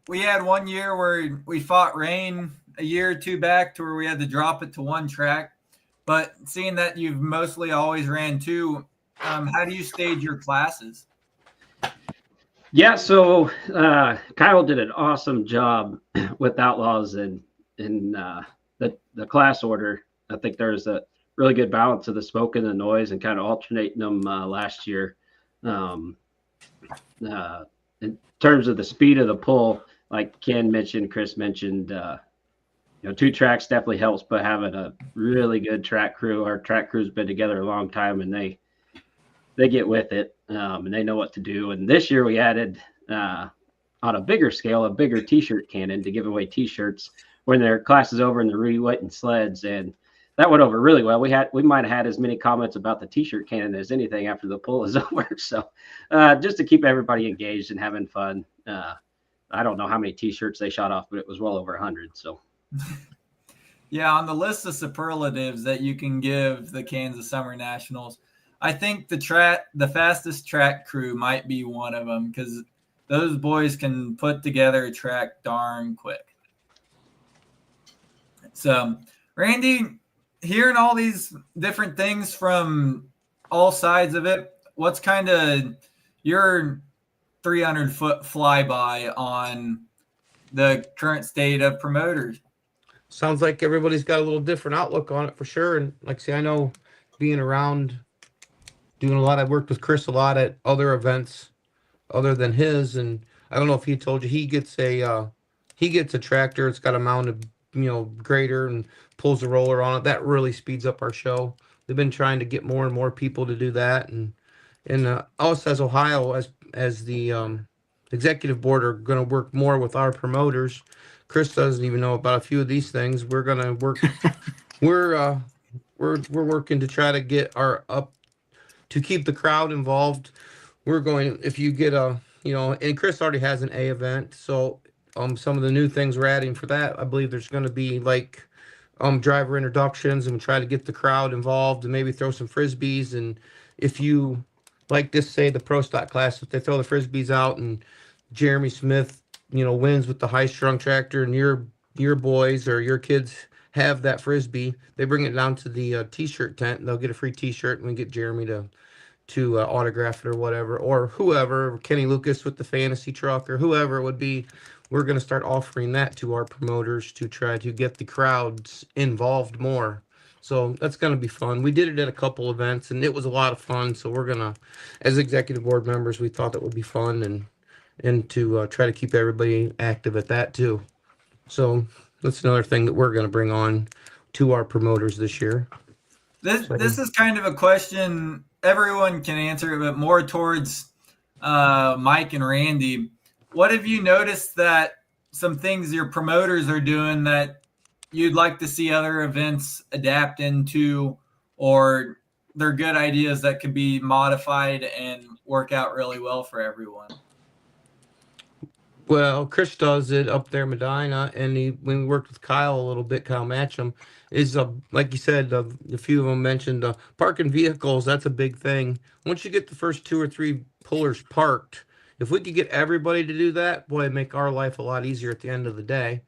we had one year where we fought rain a year or two back to where we had to drop it to one track. But seeing that you've mostly always ran two, how do you stage your classes? Yeah, so Kyle did an awesome job with Outlaws in the class order. I think there's a really good balance of the smoke and the noise and kind of alternating them last year. In terms of the speed of the pull, like Ken mentioned, Chris mentioned, 2 tracks definitely helps, but having a really good track crew, our track crew's been together a long time, and they get with it, and they know what to do. And this year we added, on a bigger scale, a bigger t-shirt cannon to give away t-shirts when their class is over in the reweighting sleds, and that went over really well. We might have had as many comments about the t-shirt cannon as anything after the pull is over. So just to keep everybody engaged and having fun. I don't know how many t-shirts they shot off, but it was well over 100. So. Yeah, on the list of superlatives that you can give the Kansas Summer Nationals, I think the fastest track crew might be one of them, because those boys can put together a track darn quick. So, Randy, hearing all these different things from all sides of it, what's kind of your 300-foot flyby on the current state of promoters? Sounds like everybody's got a little different outlook on it for sure. And like I say, I know being around, doing a lot, I've worked with Chris a lot at other events other than his. And I don't know if he told you, he gets a tractor. It's got a mounted, grader and pulls the roller on it. That really speeds up our show. They've been trying to get more and more people to do that. And us as Ohio, as the executive board, are going to work more with our promoters. Chris doesn't even know about a few of these things. We're going to work. we're working to try to get to keep the crowd involved. We're going, if you get and Chris already has an A event. So some of the new things we're adding for that, I believe there's going to be like driver introductions, and try to get the crowd involved and maybe throw some Frisbees. And if you like this, say the Pro Stock class, if they throw the Frisbees out and Jeremy Smith, wins with the high-strung tractor, and your boys or your kids have that Frisbee, they bring it down to the t-shirt tent, and they'll get a free t-shirt, and we get Jeremy to autograph it or whatever, or whoever, Kenny Lucas with the fantasy truck or whoever it would be. We're going to start offering that to our promoters to try to get the crowds involved more. So that's going to be fun. We did it at a couple events, and it was a lot of fun. So we're going to, as executive board members, we thought that would be fun, and to try to keep everybody active at that too. So that's another thing that we're going to bring on to our promoters this year. This is kind of a question everyone can answer, but more towards Mike and Randy. What have you noticed that some things your promoters are doing that you'd like to see other events adapt into, or they're good ideas that could be modified and work out really well for everyone? Well, Chris does it up there in Medina, and when we worked with Kyle a little bit, Kyle Matcham, is like you said, a few of them mentioned parking vehicles. That's a big thing. Once you get the first 2 or 3 pullers parked, if we could get everybody to do that, boy, it'd make our life a lot easier at the end of the day.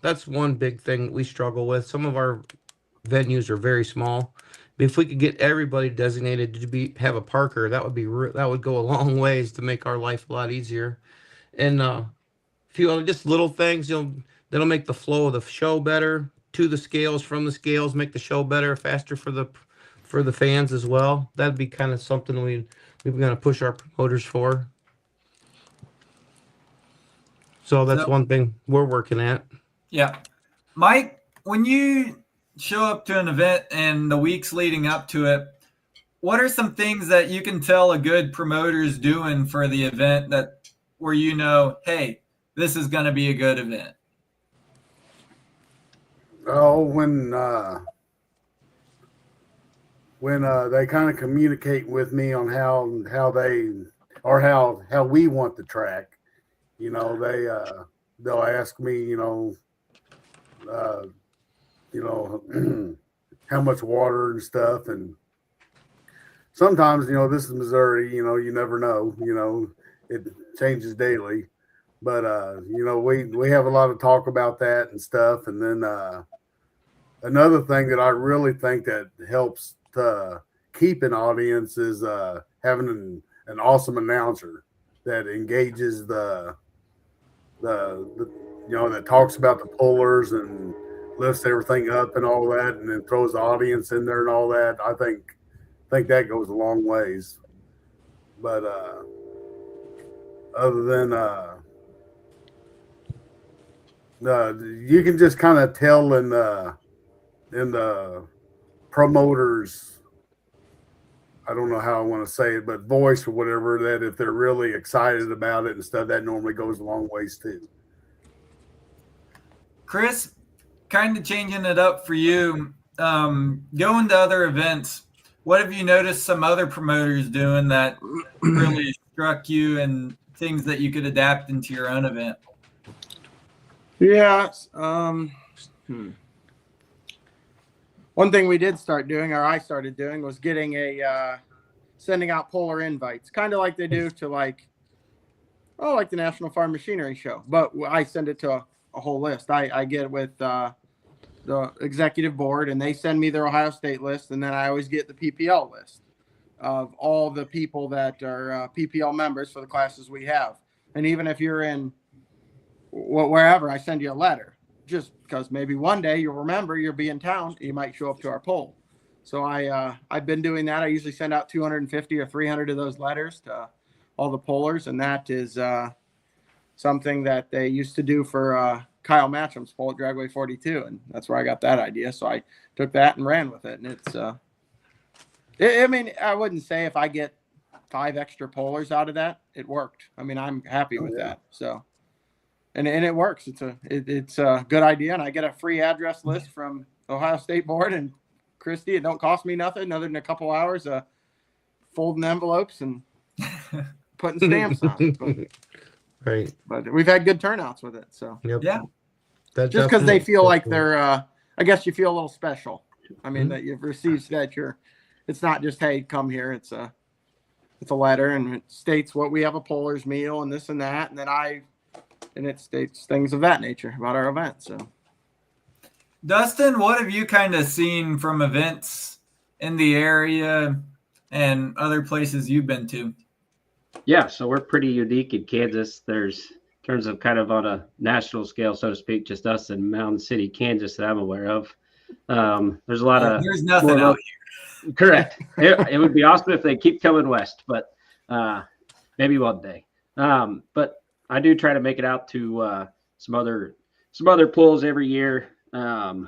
That's one big thing that we struggle with. Some of our venues are very small. If we could get everybody designated to have a parker, that would that would go a long ways to make our life a lot easier. And a few other just little things, that'll make the flow of the show better, to the scales, from the scales, make the show better, faster for the fans as well. That'd be kind of something we're going to push our promoters for. So that's one thing we're working at. Yeah. Mike, when you show up to an event and the weeks leading up to it, what are some things that you can tell a good promoter's doing for the event where you know, hey, this is going to be a good event? Oh, when they kind of communicate with me on how we want the track, they'll ask me, how much water and stuff, and sometimes, this is Missouri, you never know, it changes daily, but we have a lot of talk about that and stuff. And then another thing that I really think that helps to keep an audience is having an awesome announcer that engages the that talks about the pullers and lifts everything up and all that, and then throws the audience in there and all that. I think that goes a long ways. But other than you can just kind of tell in the promoters, I don't know how I want to say it, but voice or whatever, that if they're really excited about it and stuff, that normally goes a long ways too. Chris, kind of changing it up for you, going to other events, what have you noticed some other promoters doing that really struck you and things that you could adapt into your own event? Yeah. One thing we did start doing, or I started doing, was getting sending out puller invites, kind of like they do to like the National Farm Machinery Show. But I send it to a whole list. I get with the executive board, and they send me their Ohio State list, and then I always get the PPL list of all the people that are PPL members for the classes we have. And even if you're in wherever, I send you a letter, just because maybe one day you'll remember you'll be in town, you might show up to our poll. So I've been doing that. I usually send out 250 or 300 of those letters to all the pollers, and that is something that they used to do for Kyle Matcham's poll at Dragway 42, and that's where I got that idea. So I took that and ran with it, and it's I mean, I wouldn't say if I get 5 extra pollers out of that, it worked. I mean, I'm happy with that. So, and it works. It's a good idea, and I get a free address list from Ohio State Board and Christie. It don't cost me nothing other than a couple hours of folding envelopes and putting stamps on it. Right. But we've had good turnouts with it. So yep. Yeah. Just because they feel like they're, I guess you feel a little special. I mean, that you've received that it's not just, hey, come here. It's a letter, and it states what we have a poller's meal and this and that. And then and it states things of that nature about our event. So, Dustin, what have you kind of seen from events in the area and other places you've been to? Yeah, so we're pretty unique in Kansas. There's, in terms of kind of on a national scale, so to speak, just us in Mountain City, Kansas, that I'm aware of. There's a lot of. There's nothing out here. Correct. It would be awesome if they keep coming west, but maybe one day. But I do try to make it out to some other pools every year. Been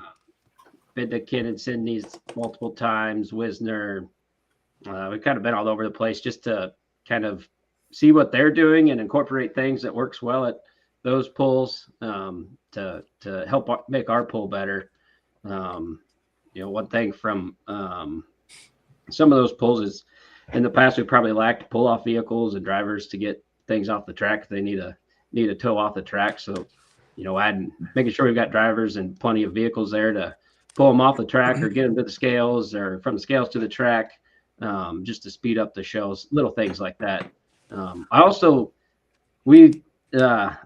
to Ken and Sydney's multiple times, Wisner. We've kind of been all over the place just to kind of see what they're doing and incorporate things that works well at those pools to help make our pool better. One thing from some of those pools is in the past we probably lacked pull-off vehicles and drivers to get things off the track if they need a tow off the track. So, making sure we've got drivers and plenty of vehicles there to pull them off the track or get them to the scales or from the scales to the track, just to speed up the shows, little things like that. We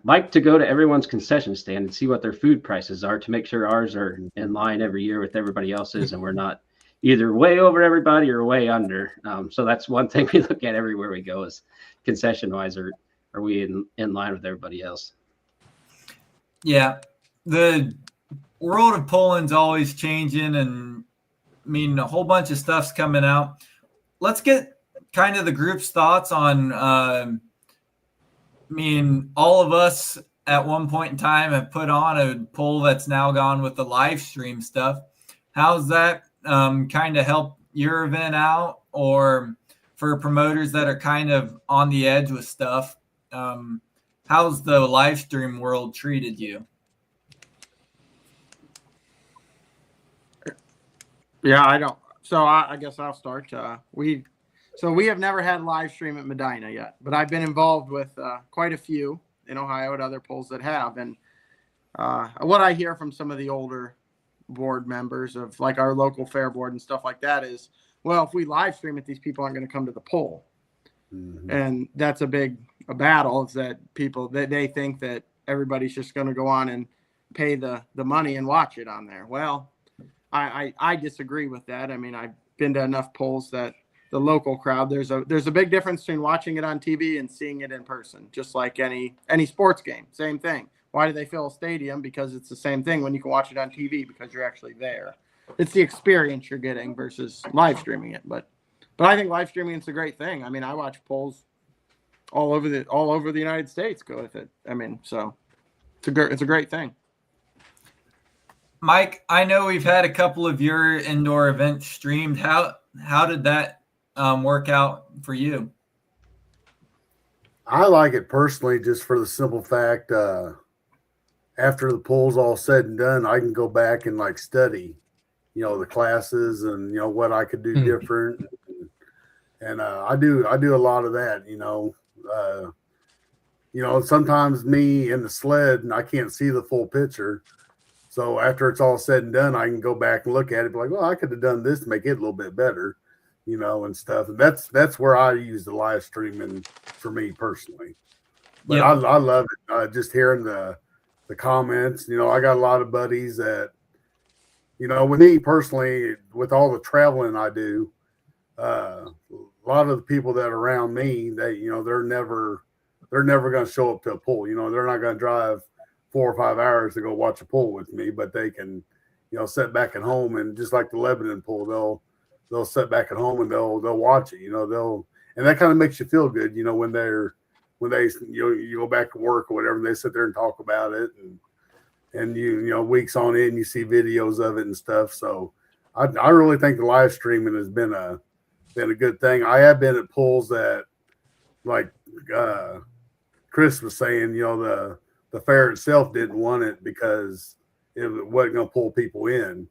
like to go to everyone's concession stand and see what their food prices are to make sure ours are in line every year with everybody else's, and we're not either way over everybody or way under. So that's one thing we look at everywhere we go is concession wise, are we in line with everybody else? Yeah. The world of Poland's always changing, and I mean, a whole bunch of stuff's coming out. Let's get kind of the group's thoughts on, I mean, all of us at one point in time have put on a poll that's now gone with the live stream stuff. How's that kind of help your event out, or for promoters that are kind of on the edge with stuff? How's the live stream world treated you? Yeah, I don't. So I guess I'll start. We have never had live stream at Medina yet, but I've been involved with quite a few in Ohio at other polls that have. And what I hear from some of the older board members of like our local fair board and stuff like that is, well, if we live stream it, these people aren't going to come to the poll. Mm-hmm. And that's a battle, is that people that they think that everybody's just going to go on and pay the money and watch it on there. Well, I disagree with that. I mean, I've been to enough polls that the local crowd, there's a big difference between watching it on TV and seeing it in person, just like any sports game. Same thing. Why do they fill a stadium? Because it's the same thing when you can watch it on TV, because you're actually there. It's the experience you're getting versus live streaming it. But I think live streaming is a great thing. I mean, I watch polls all over the United States go with it. I mean, so it's a great thing. Mike, I know we've had a couple of your indoor events streamed. How did that work out for you? I like it personally, just for the simple fact, after the poll's all said and done, I can go back and like study, the classes and what I could do different, and I do a lot of that. Sometimes me in the sled and I can't see the full picture. So after it's all said and done, I can go back and look at it and be like, well, I could have done this to make it a little bit better, and stuff. And that's where I use the live streaming for me personally. But yeah. I love it. Just hearing the comments. I got a lot of buddies that, with me personally, with all the traveling I do, a lot of the people that are around me, they, they're never going to show up to a poll. They're not going to drive 4 or 5 hours to go watch a poll with me, but they can, sit back at home, and just like the Lebanon poll, they'll sit back at home and they'll watch it, and that kind of makes you feel good, when they you go back to work or whatever, and they sit there and talk about it, and you weeks on in, you see videos of it and stuff. So I really think the live streaming has been a good thing. I have been at polls that, like Chris was saying, the fair itself didn't want it because it wasn't going to pull people in.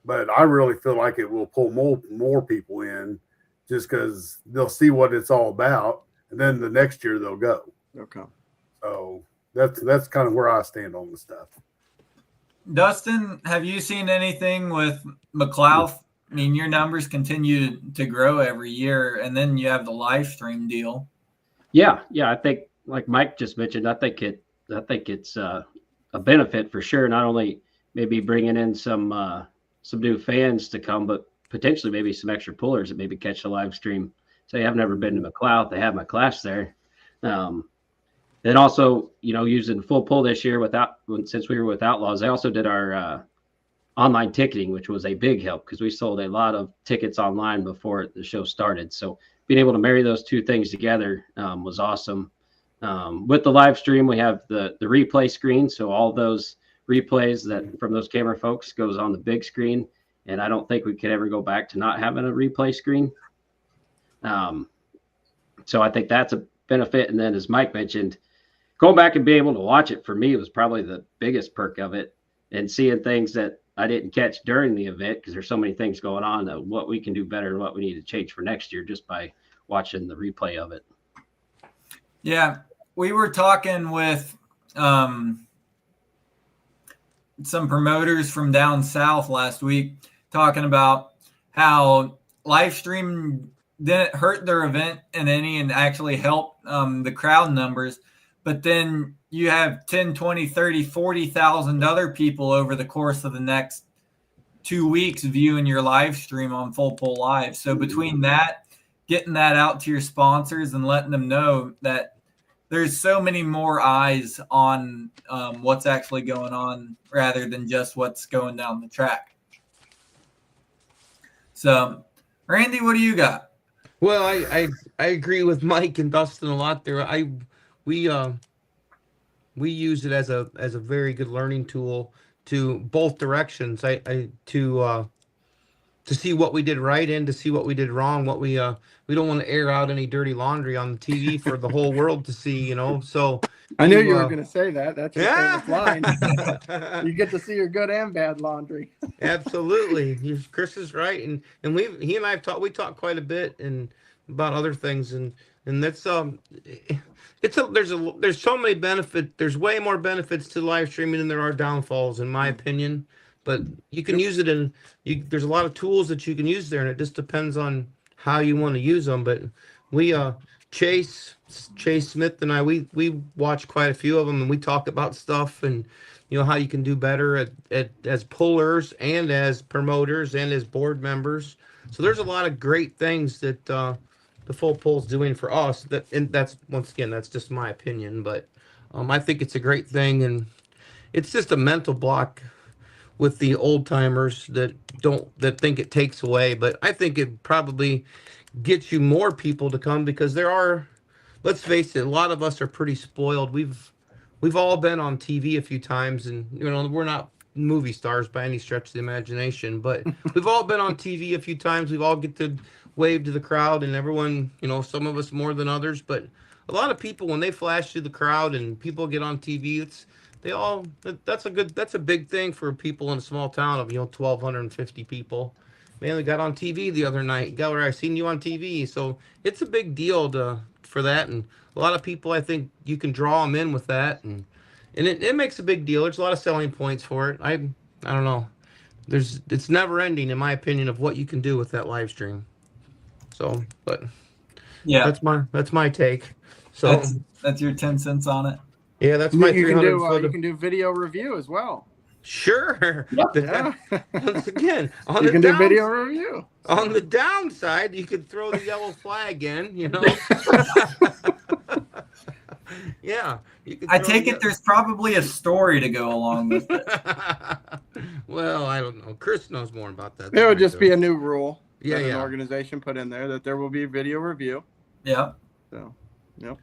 But I really feel like it will pull more people in, just because they'll see what it's all about, and then the next year they'll go. Okay. So that's kind of where I stand on the stuff. Dustin, have you seen anything with McLouth? I mean, your numbers continue to grow every year, and then you have the live stream deal. Yeah. I think, like Mike just mentioned, I think it's a benefit for sure. Not only maybe bringing in some new fans to come, but potentially maybe some extra pullers that maybe catch the live stream. Say, I've never been to McLouth. They have my class there. Then also, using full pull this year since we were with Outlaws, they also did our online ticketing, which was a big help because we sold a lot of tickets online before the show started. So being able to marry those two things together was awesome. With the live stream, we have the replay screen. So all those replays that from those camera folks goes on the big screen. And I don't think we could ever go back to not having a replay screen. So I think that's a benefit. And then, as Mike mentioned, going back and being able to watch it for me was probably the biggest perk of it, and seeing things that I didn't catch during the event because there's so many things going on, what we can do better and what we need to change for next year just by watching the replay of it. Yeah. We were talking with some promoters from down south last week, talking about how live stream didn't hurt their event in any and actually help the crowd numbers. but then you have 10, 20, 30, 40,000 other people over the course of the next 2 weeks viewing your live stream on Full Pull Live. So between that, getting that out to your sponsors and letting them know that there's so many more eyes on what's actually going on rather than just what's going down the track. So, Randy, what do you got? Well, I agree with Mike and Dustin a lot there. We use it as a very good learning tool to both directions. To see what we did right and to see what we did wrong. What we don't want to air out any dirty laundry on the TV for the whole world to see, you know. So I knew you were going to say that. That's your famous line. You get to see your good and bad laundry. Absolutely, Chris is right, and he and I have we talked quite a bit and about other things, and that's there's so many benefits. There's way more benefits to live streaming than there are downfalls, in my opinion. But you can use it there's a lot of tools that you can use there, and it just depends on how you want to use them. But we Chase Smith and I we watch quite a few of them, and we talk about stuff and how you can do better as pullers and as promoters and as board members. So there's a lot of great things that the Full Pull's doing for us. And that's, once again, that's just my opinion, but I think it's a great thing, and it's just a mental block with the old timers that think it takes away. But I think it probably gets you more people to come, because let's face it, a lot of us are pretty spoiled. We've all been on TV a few times, and we're not movie stars by any stretch of the imagination, but we've all been on TV a few times. We've all get to wave to the crowd, and everyone, some of us more than others, but a lot of people, when they flash to the crowd and people get on TV, that's a big thing for people in a small town of 1,250 people. Man, they got on TV the other night. I seen you on TV, so it's a big deal for that, and a lot of people, I think you can draw them in with that, and it makes a big deal. There's a lot of selling points for it. I don't know. It's never ending, in my opinion, of what you can do with that live stream. So, but yeah, that's my take. So that's your 10 cents on it. Yeah, that's my. You can do video review as well. Sure. Yeah. Once again, you can do video review. On the downside, you could throw the yellow flag in. Yeah. I take it there's probably a story to go along with it. Well, I don't know. Chris knows more about that. It would just be a new rule. Yeah, An organization put in there that there will be video review. Yeah. So, yep.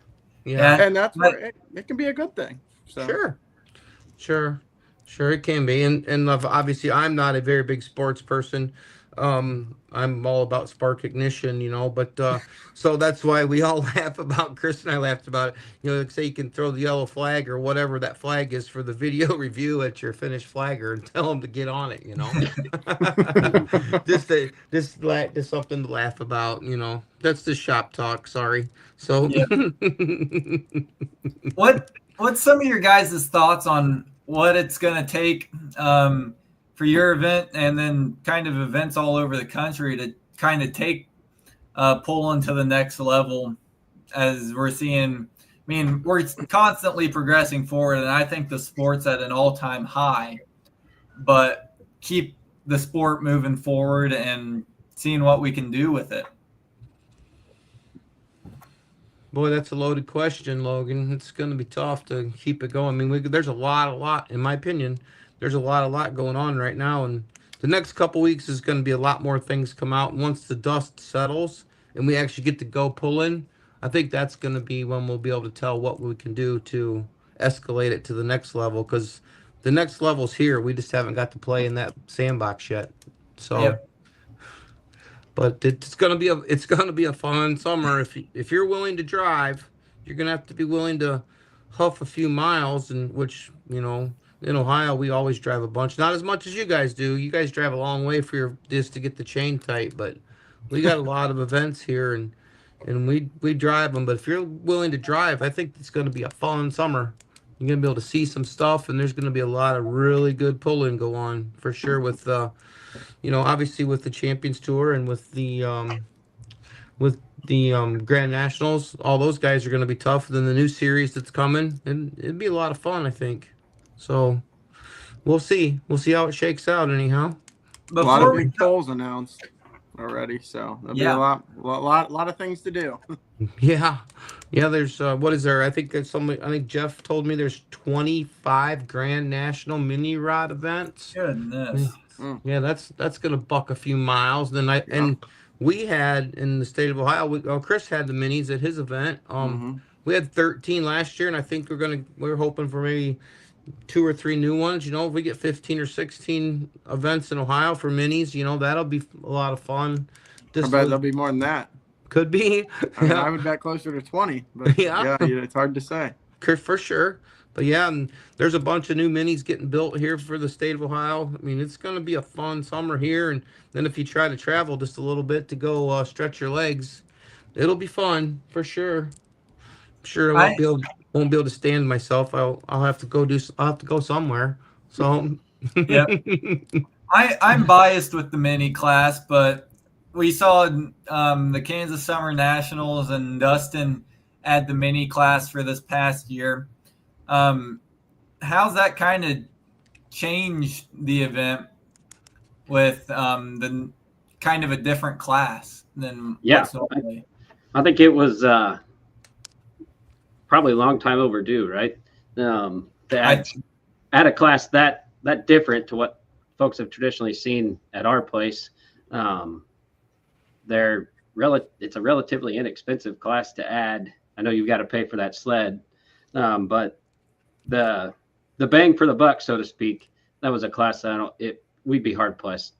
Yeah. And that's where it can be a good thing. So. Sure, it can be. And obviously, I'm not a very big sports person. I'm all about spark ignition, but so that's why we all laugh about, Chris and I laughed about it. Like say you can throw the yellow flag or whatever that flag is for the video review at your finished flagger and tell them to get on it, just something to laugh about, that's the shop talk. Sorry. So yeah. What's some of your guys' thoughts on what it's going to take for your event, and then kind of events all over the country, to kind of take pulling to the next level, as we're seeing? I mean, we're constantly progressing forward, and I think the sport's at an all-time high, but keep the sport moving forward and seeing what we can do with it. Boy, that's a loaded question, Logan. It's going to be tough to keep it going. I mean, there's a lot, in my opinion, there's a lot going on right now. And the next couple weeks is going to be a lot more things come out. And once the dust settles and we actually get to go pulling, I think that's going to be when we'll be able to tell what we can do to escalate it to the next level. Because the next level's here. We just haven't got to play in that sandbox yet. So. Yep. But it's gonna be a fun summer. If you're willing to drive, you're gonna have to be willing to huff a few miles, and which in Ohio we always drive a bunch. Not as much as you guys do. You guys drive a long way just to get the chain tight, but we got a lot of events here, and we drive them. But if you're willing to drive, I think it's gonna be a fun summer. You're gonna be able to see some stuff, and there's gonna be a lot of really good pulling go on for sure with obviously with the Champions Tour and with the with Grand Nationals. All those guys are going to be tough. Then the new series that's coming, and it'd be a lot of fun, I think. So we'll see. We'll see how it shakes out. Anyhow, A lot of Before we big polls announced already, so there'll be Yeah. a lot of things to do. yeah. There's what is there? I think there's somebody. I think Jeff told me there's 25 Grand National mini rod events. goodness. Yeah, that's gonna buck a few miles. Then and we had in the state of Ohio. Chris had the minis at his event. We had 13 last year, and I think we're hoping for maybe 2 or 3 new ones. If we get 15 or 16 events in Ohio for minis, that'll be a lot of fun. I bet there'll be more than that. Could be. I mean, I would bet closer to 20, but Yeah. it's hard to say. For sure. But yeah, and there's a bunch of new minis getting built here for the state of Ohio. I mean, it's going to be a fun summer here. And then if you try to travel just a little bit to go stretch your legs, it'll be fun for sure. I'm sure I won't be able to stand myself. I'll have to go somewhere. So Yeah. I'm biased with the mini class, but we saw the Kansas Summer Nationals and Dustin add the mini class for this past year. How's that kind of changed the event with the kind of a different class than what's normally? I think it was probably a long time overdue, right? To add a class that different to what folks have traditionally seen at our place. It's a relatively inexpensive class to add. I know you've got to pay for that sled, but the bang for the buck, so to speak, that was a class that we'd be hard pressed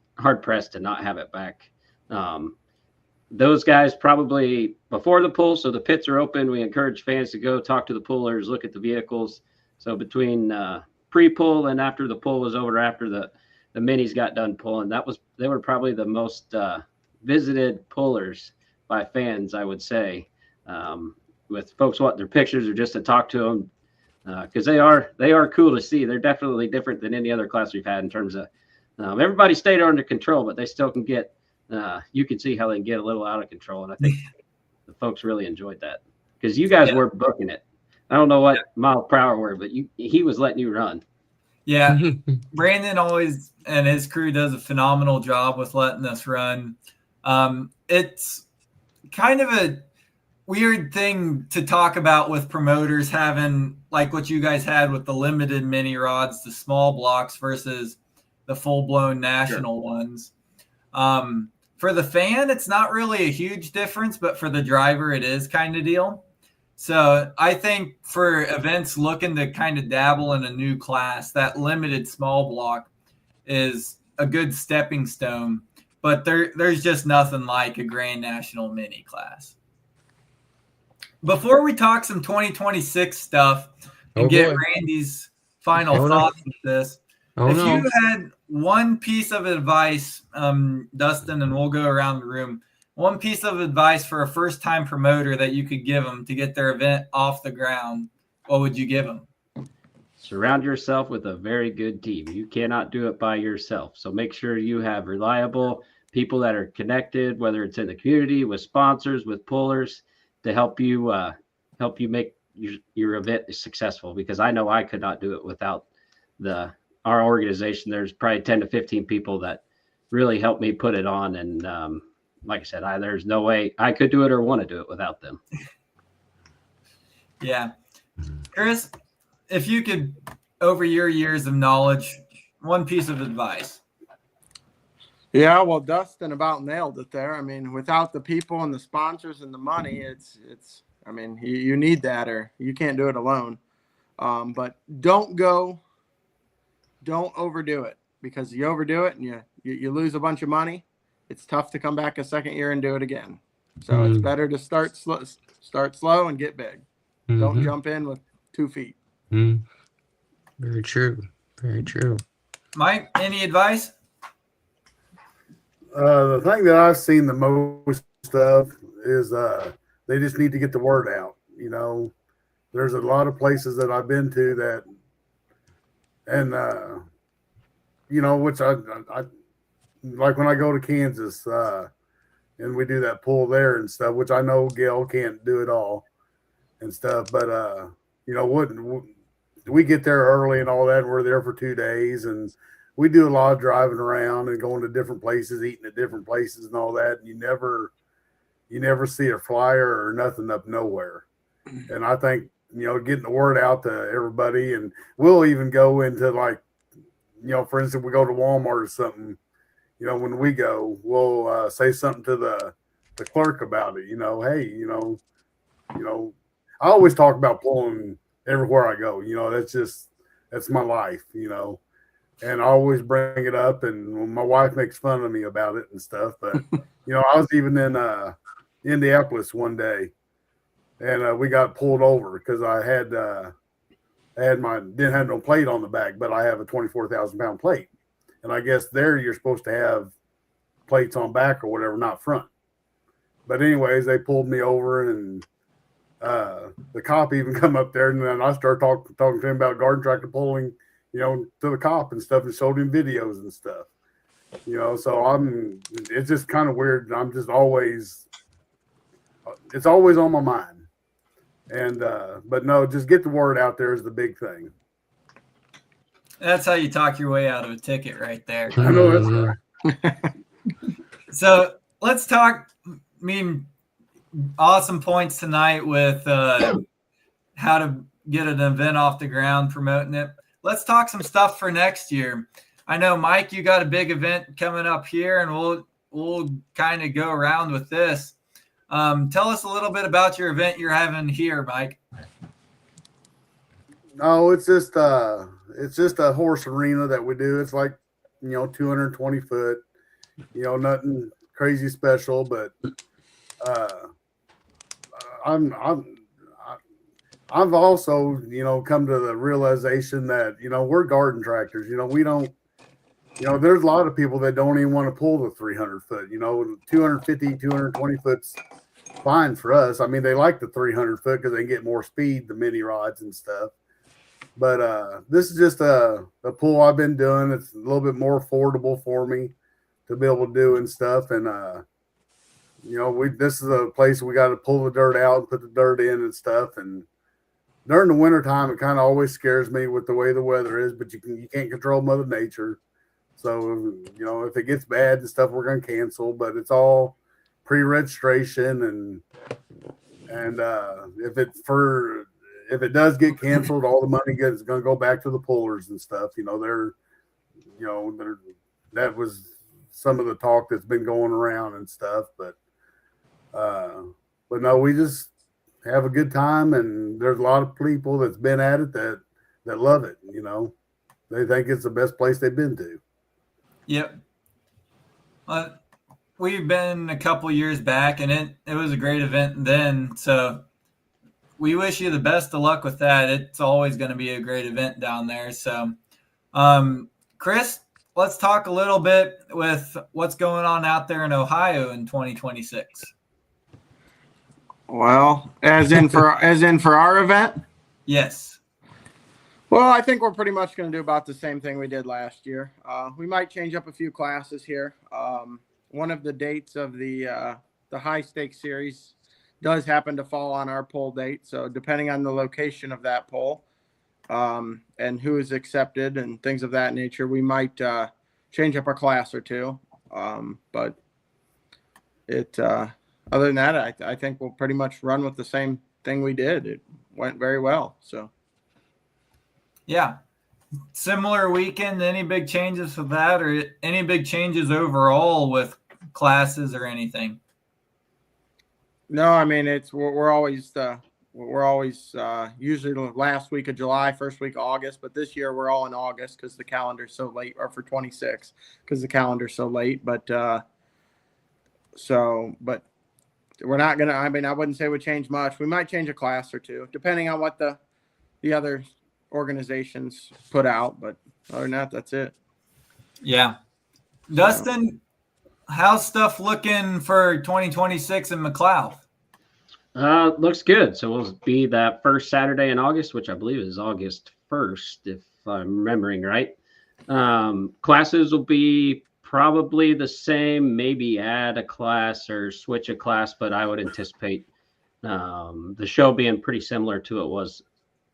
to not have it back. Those guys probably before the pool, so the pits are open. We encourage fans to go talk to the poolers, look at the vehicles. So between pre-pull and after the pull was over, after the minis got done pulling, they were probably the most visited pullers by fans, I would say, with folks wanting their pictures or just to talk to them, because they are cool to see. They're definitely different than any other class we've had in terms of everybody stayed under control, but they still can get. You can see how they can get a little out of control, and I think the folks really enjoyed that because you guys were booking it. I don't know what mile per hour were, but he was letting you run. Yeah, Brandon always and his crew does a phenomenal job with letting us run. It's kind of a weird thing to talk about with promoters having like what you guys had with the limited mini rods, the small blocks versus the full-blown national ones. For the fan, it's not really a huge difference, but for the driver, it is kind of deal. So I think for events looking to kind of dabble in a new class, that limited small block is a good stepping stone, but there's just nothing like a Grand National mini class. Before we talk some 2026 stuff and get Randy's final thoughts with this, you had one piece of advice, Dustin, and we'll go around the room, one piece of advice for a first-time promoter that you could give them to get their event off the ground, what would you give them? Surround yourself with a very good team. You cannot do it by yourself. So make sure you have reliable people that are connected, whether it's in the community, with sponsors, with pullers, to help you make your event successful. Because I know I could not do it without our organization. There's probably 10 to 15 people that really helped me put it on. And like I said, there's no way I could do it or want to do it without them. Yeah. Chris, if you could, over your years of knowledge, one piece of advice. Yeah, well, Dustin about nailed it there. I mean, without the people and the sponsors and the money, I mean, you need that, or you can't do it alone. But don't overdo it, because you overdo it and you lose a bunch of money. It's tough to come back a second year and do it again. So it's better to start slow and get big. Don't jump in with 2 feet. Very true. Very true. Mike, any advice? The thing that I've seen the most of is they just need to get the word out. There's a lot of places that I've been to that, and which I like when I go to Kansas, and we do that pull there and stuff, which I know Gail can't do it all and stuff. But you know, we get there early and all that, and we're there for 2 days, and we do a lot of driving around and going to different places, eating at different places and all that. And you never see a flyer or nothing up nowhere. And I think, you know, getting the word out to everybody, and we'll even go into, like, you know, for instance, we go to Walmart or something, you know, when we go, we'll say something to the clerk about it, you know, hey, you know, I always talk about pulling everywhere I go, you know, that's my life, you know, and I always bring it up, and my wife makes fun of me about it and stuff. But, you know, I was even in Indianapolis one day, and we got pulled over because I didn't have no plate on the back, but I have a 24,000 pound plate. And I guess there you're supposed to have plates on back or whatever, not front. But anyways, they pulled me over, and the cop even come up there, and then I started talking to him about garden tractor pulling, you know, to the cop and stuff, and showed him videos and stuff, you know. So it's just kind of weird. I'm just it's always on my mind. And but no, just get the word out there is the big thing. That's how you talk your way out of a ticket right there. I know that's right. So let's talk. I mean, awesome points tonight with how to get an event off the ground, promoting it. Let's talk some stuff for next year. I know, Mike, you got a big event coming up here, and we'll kind of go around with this. Tell us a little bit about your event you're having here, Mike. No, it's just a horse arena that we do. It's like, you know, 220 foot, you know, nothing crazy special, but I've also, you know, come to the realization that, you know, we're garden tractors. You know, we don't, you know, there's a lot of people that don't even want to pull the 300 foot, you know, 250, 220 foot's fine for us. I mean, they like the 300 foot because they get more speed, the mini rods and stuff. But this is just a pull I've been doing. It's a little bit more affordable for me to be able to do and stuff. And, you know, this is a place we got to pull the dirt out and put the dirt in and stuff. And during the wintertime, it kind of always scares me with the way the weather is, but you can't control Mother Nature. So, you know, if it gets bad and stuff, we're going to cancel, but it's all pre-registration. And if it does get canceled, all the money is going to go back to the pullers and stuff. You know, that was some of the talk that's been going around and stuff, but no, we just have a good time, and there's a lot of people that's been at it that love it. You know, they think it's the best place they've been to. Yep. We've been a couple years back, and it was a great event then. So we wish you the best of luck with that. It's always going to be a great event down there. So, Chris, let's talk a little bit with what's going on out there in Ohio in 2026. Well, as in for our event? Yes. Well, I think we're pretty much going to do about the same thing we did last year. We might change up a few classes here. One of the dates of the high stakes series does happen to fall on our poll date. So depending on the location of that poll and who is accepted and things of that nature, we might change up a class or two. But other than that, I think we'll pretty much run with the same thing we did. It went very well. So. Yeah. Similar weekend. Any big changes with that, or any big changes overall with classes or anything? No, I mean, we're always usually the last week of July, first week of August, but this year we're all in August because the calendar's so late, or for 26 because the calendar's so late. But but we're not gonna. I mean, I wouldn't say we change much. We might change a class or two, depending on what the other organizations put out, but other than that, that's it. Yeah. Dustin, how's stuff looking for 2026 in McLeod? Looks good. So we'll be that first Saturday in August, which I believe is August 1st, if I'm remembering right. Classes will be probably the same, maybe add a class or switch a class, but I would anticipate the show being pretty similar to it was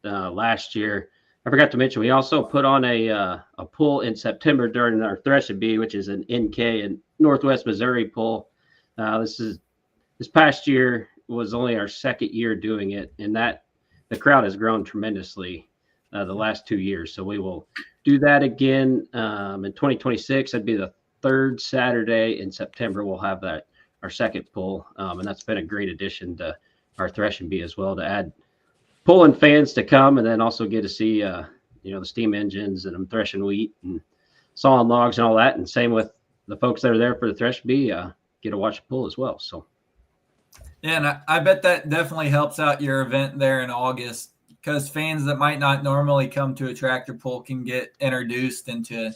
last year. I forgot to mention, we also put on a pull in September during our Threshing Bee, which is an NK in Northwest Missouri pull. This past year was only our second year doing it, and that the crowd has grown tremendously the last 2 years. So we will do that again in 2026. That'd be the third Saturday in September. We'll have our second pull, and that's been a great addition to our Threshing Bee as well, to add pulling fans to come, and then also get to see the steam engines and them threshing wheat and sawing logs and all that. And same with the folks that are there for the Threshing Bee, get to watch the pull as well. So yeah, and I bet that definitely helps out your event there in August, because fans that might not normally come to a tractor pull can get introduced into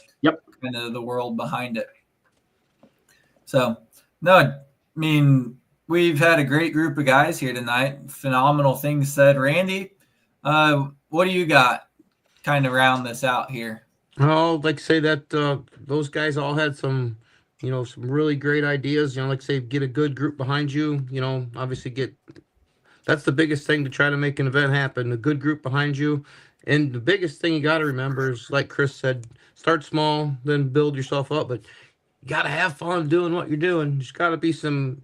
kind of the world behind it. So no, I mean, we've had a great group of guys here tonight. Phenomenal things said. Randy, what do you got kind of round this out here? Oh, I'd like to say that those guys all had some really great ideas. Like say, get a good group behind you. Obviously that's the biggest thing to try to make an event happen. A good group behind you. And the biggest thing you got to remember is, like Chris said, start small, then build yourself up. But you got to have fun doing what you're doing. There's got to be some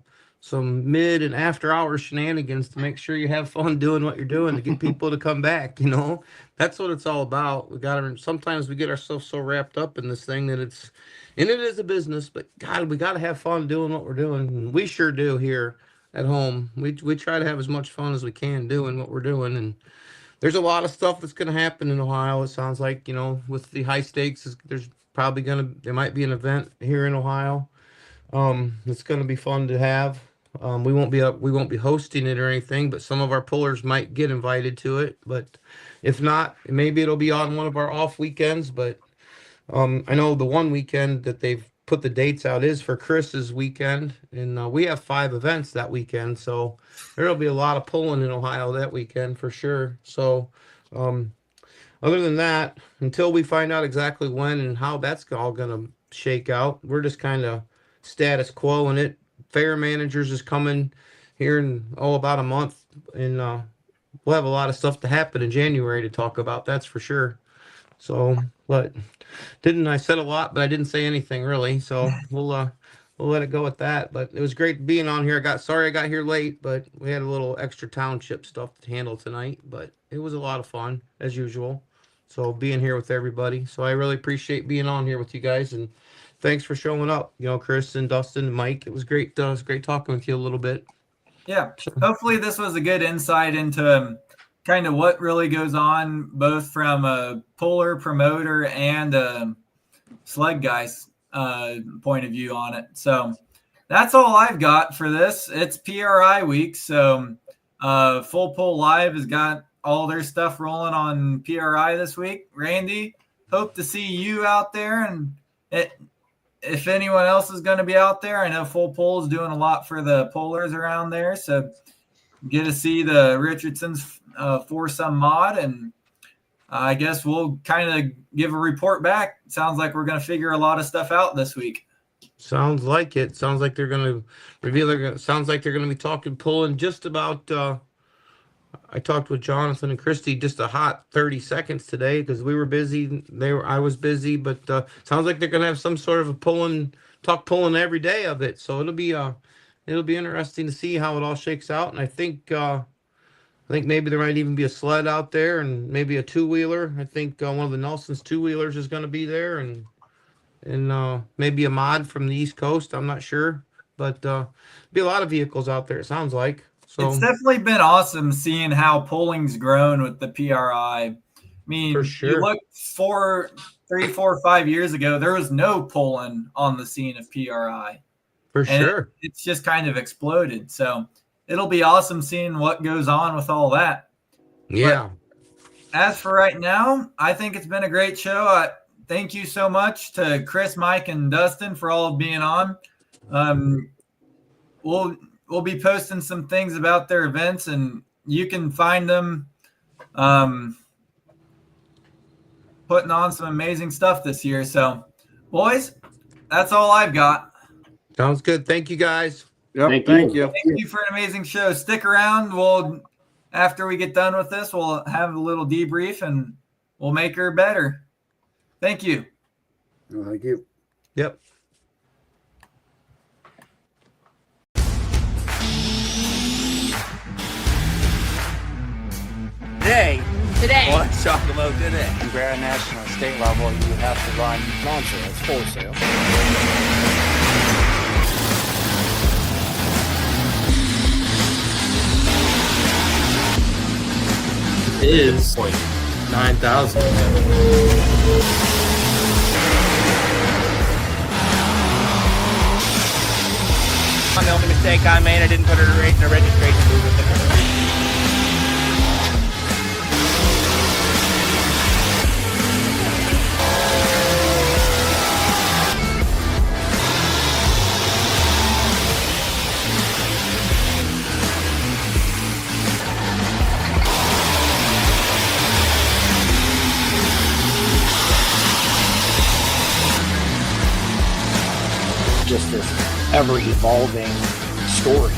mid and after hours shenanigans to make sure you have fun doing what you're doing, to get people to come back. That's what it's all about. Sometimes we get ourselves so wrapped up in this thing that it is a business, but God, we got to have fun doing what we're doing. And we sure do here at home. We try to have as much fun as we can doing what we're doing. And there's a lot of stuff that's going to happen in Ohio. It sounds like, with the high stakes, there might be an event here in Ohio. It's going to be fun to have. We won't be hosting it or anything, but some of our pullers might get invited to it. But if not, maybe it'll be on one of our off weekends. But I know the one weekend that they've put the dates out is for Chris's weekend, and we have 5 events that weekend, so there'll be a lot of pulling in Ohio that weekend for sure. So other than that, until we find out exactly when and how that's all going to shake out, we're just kind of status quo in it. Fair managers is coming here in about a month, and we'll have a lot of stuff to happen in January to talk about, that's for sure. So, but I said a lot, but I didn't say anything really, so we'll let it go at that. But it was great being on here. Sorry I got here late, but we had a little extra township stuff to handle tonight, but it was a lot of fun as usual. So being here with everybody, so I really appreciate being on here with you guys, and thanks for showing up, Chris and Dustin and Mike. It was great. It was great talking with you a little bit. Yeah. Hopefully this was a good insight into kind of what really goes on, both from a puller, promoter, and a sled guy's point of view on it. So that's all I've got for this. It's PRI week. So Full Pull Live has got all their stuff rolling on PRI this week. Randy, hope to see you out there. And if anyone else is going to be out there, I know Full Pull is doing a lot for the pullers around there. So get to see the Richardson's foursome mod, and I guess we'll kind of give a report back. Sounds like we're going to figure a lot of stuff out this week. Sounds like it. Sounds like they're going to reveal. Sounds like they're going to be pulling just about. I talked with Jonathan and Christy just a hot 30 seconds today because we were busy. I was busy, but sounds like they're going to have some sort of a pulling every day of it. So it'll be interesting to see how it all shakes out. And I think maybe there might even be a sled out there and maybe a 2-wheeler. I think one of the Nelson's 2-wheelers is going to be there, and maybe a mod from the East Coast. I'm not sure, but be a lot of vehicles out there. It sounds like. So it's definitely been awesome seeing how pulling's grown with the PRI. I mean, for sure. You look 3, 4, 5 years ago, there was no pulling on the scene of PRI. For sure. It's just kind of exploded. So it'll be awesome seeing what goes on with all that. Yeah. But as for right now, I think it's been a great show. Thank you so much to Chris, Mike, and Dustin for all being on. We'll be posting some things about their events, and you can find them putting on some amazing stuff this year. So, boys, that's all I've got. Sounds good. Thank you, guys. Yep, Thank thank you. you. Thank you for an amazing show. Stick around. We'll, after we get done with this, we'll have a little debrief and we'll make her better. Thank you. Thank you. Yep. Today, Today. well, let's talk about today. You go at national and state level, you have to run non-sales, wholesale. Is 9,000. The only mistake I made, I didn't put her in a registration movement. Just this ever evolving story.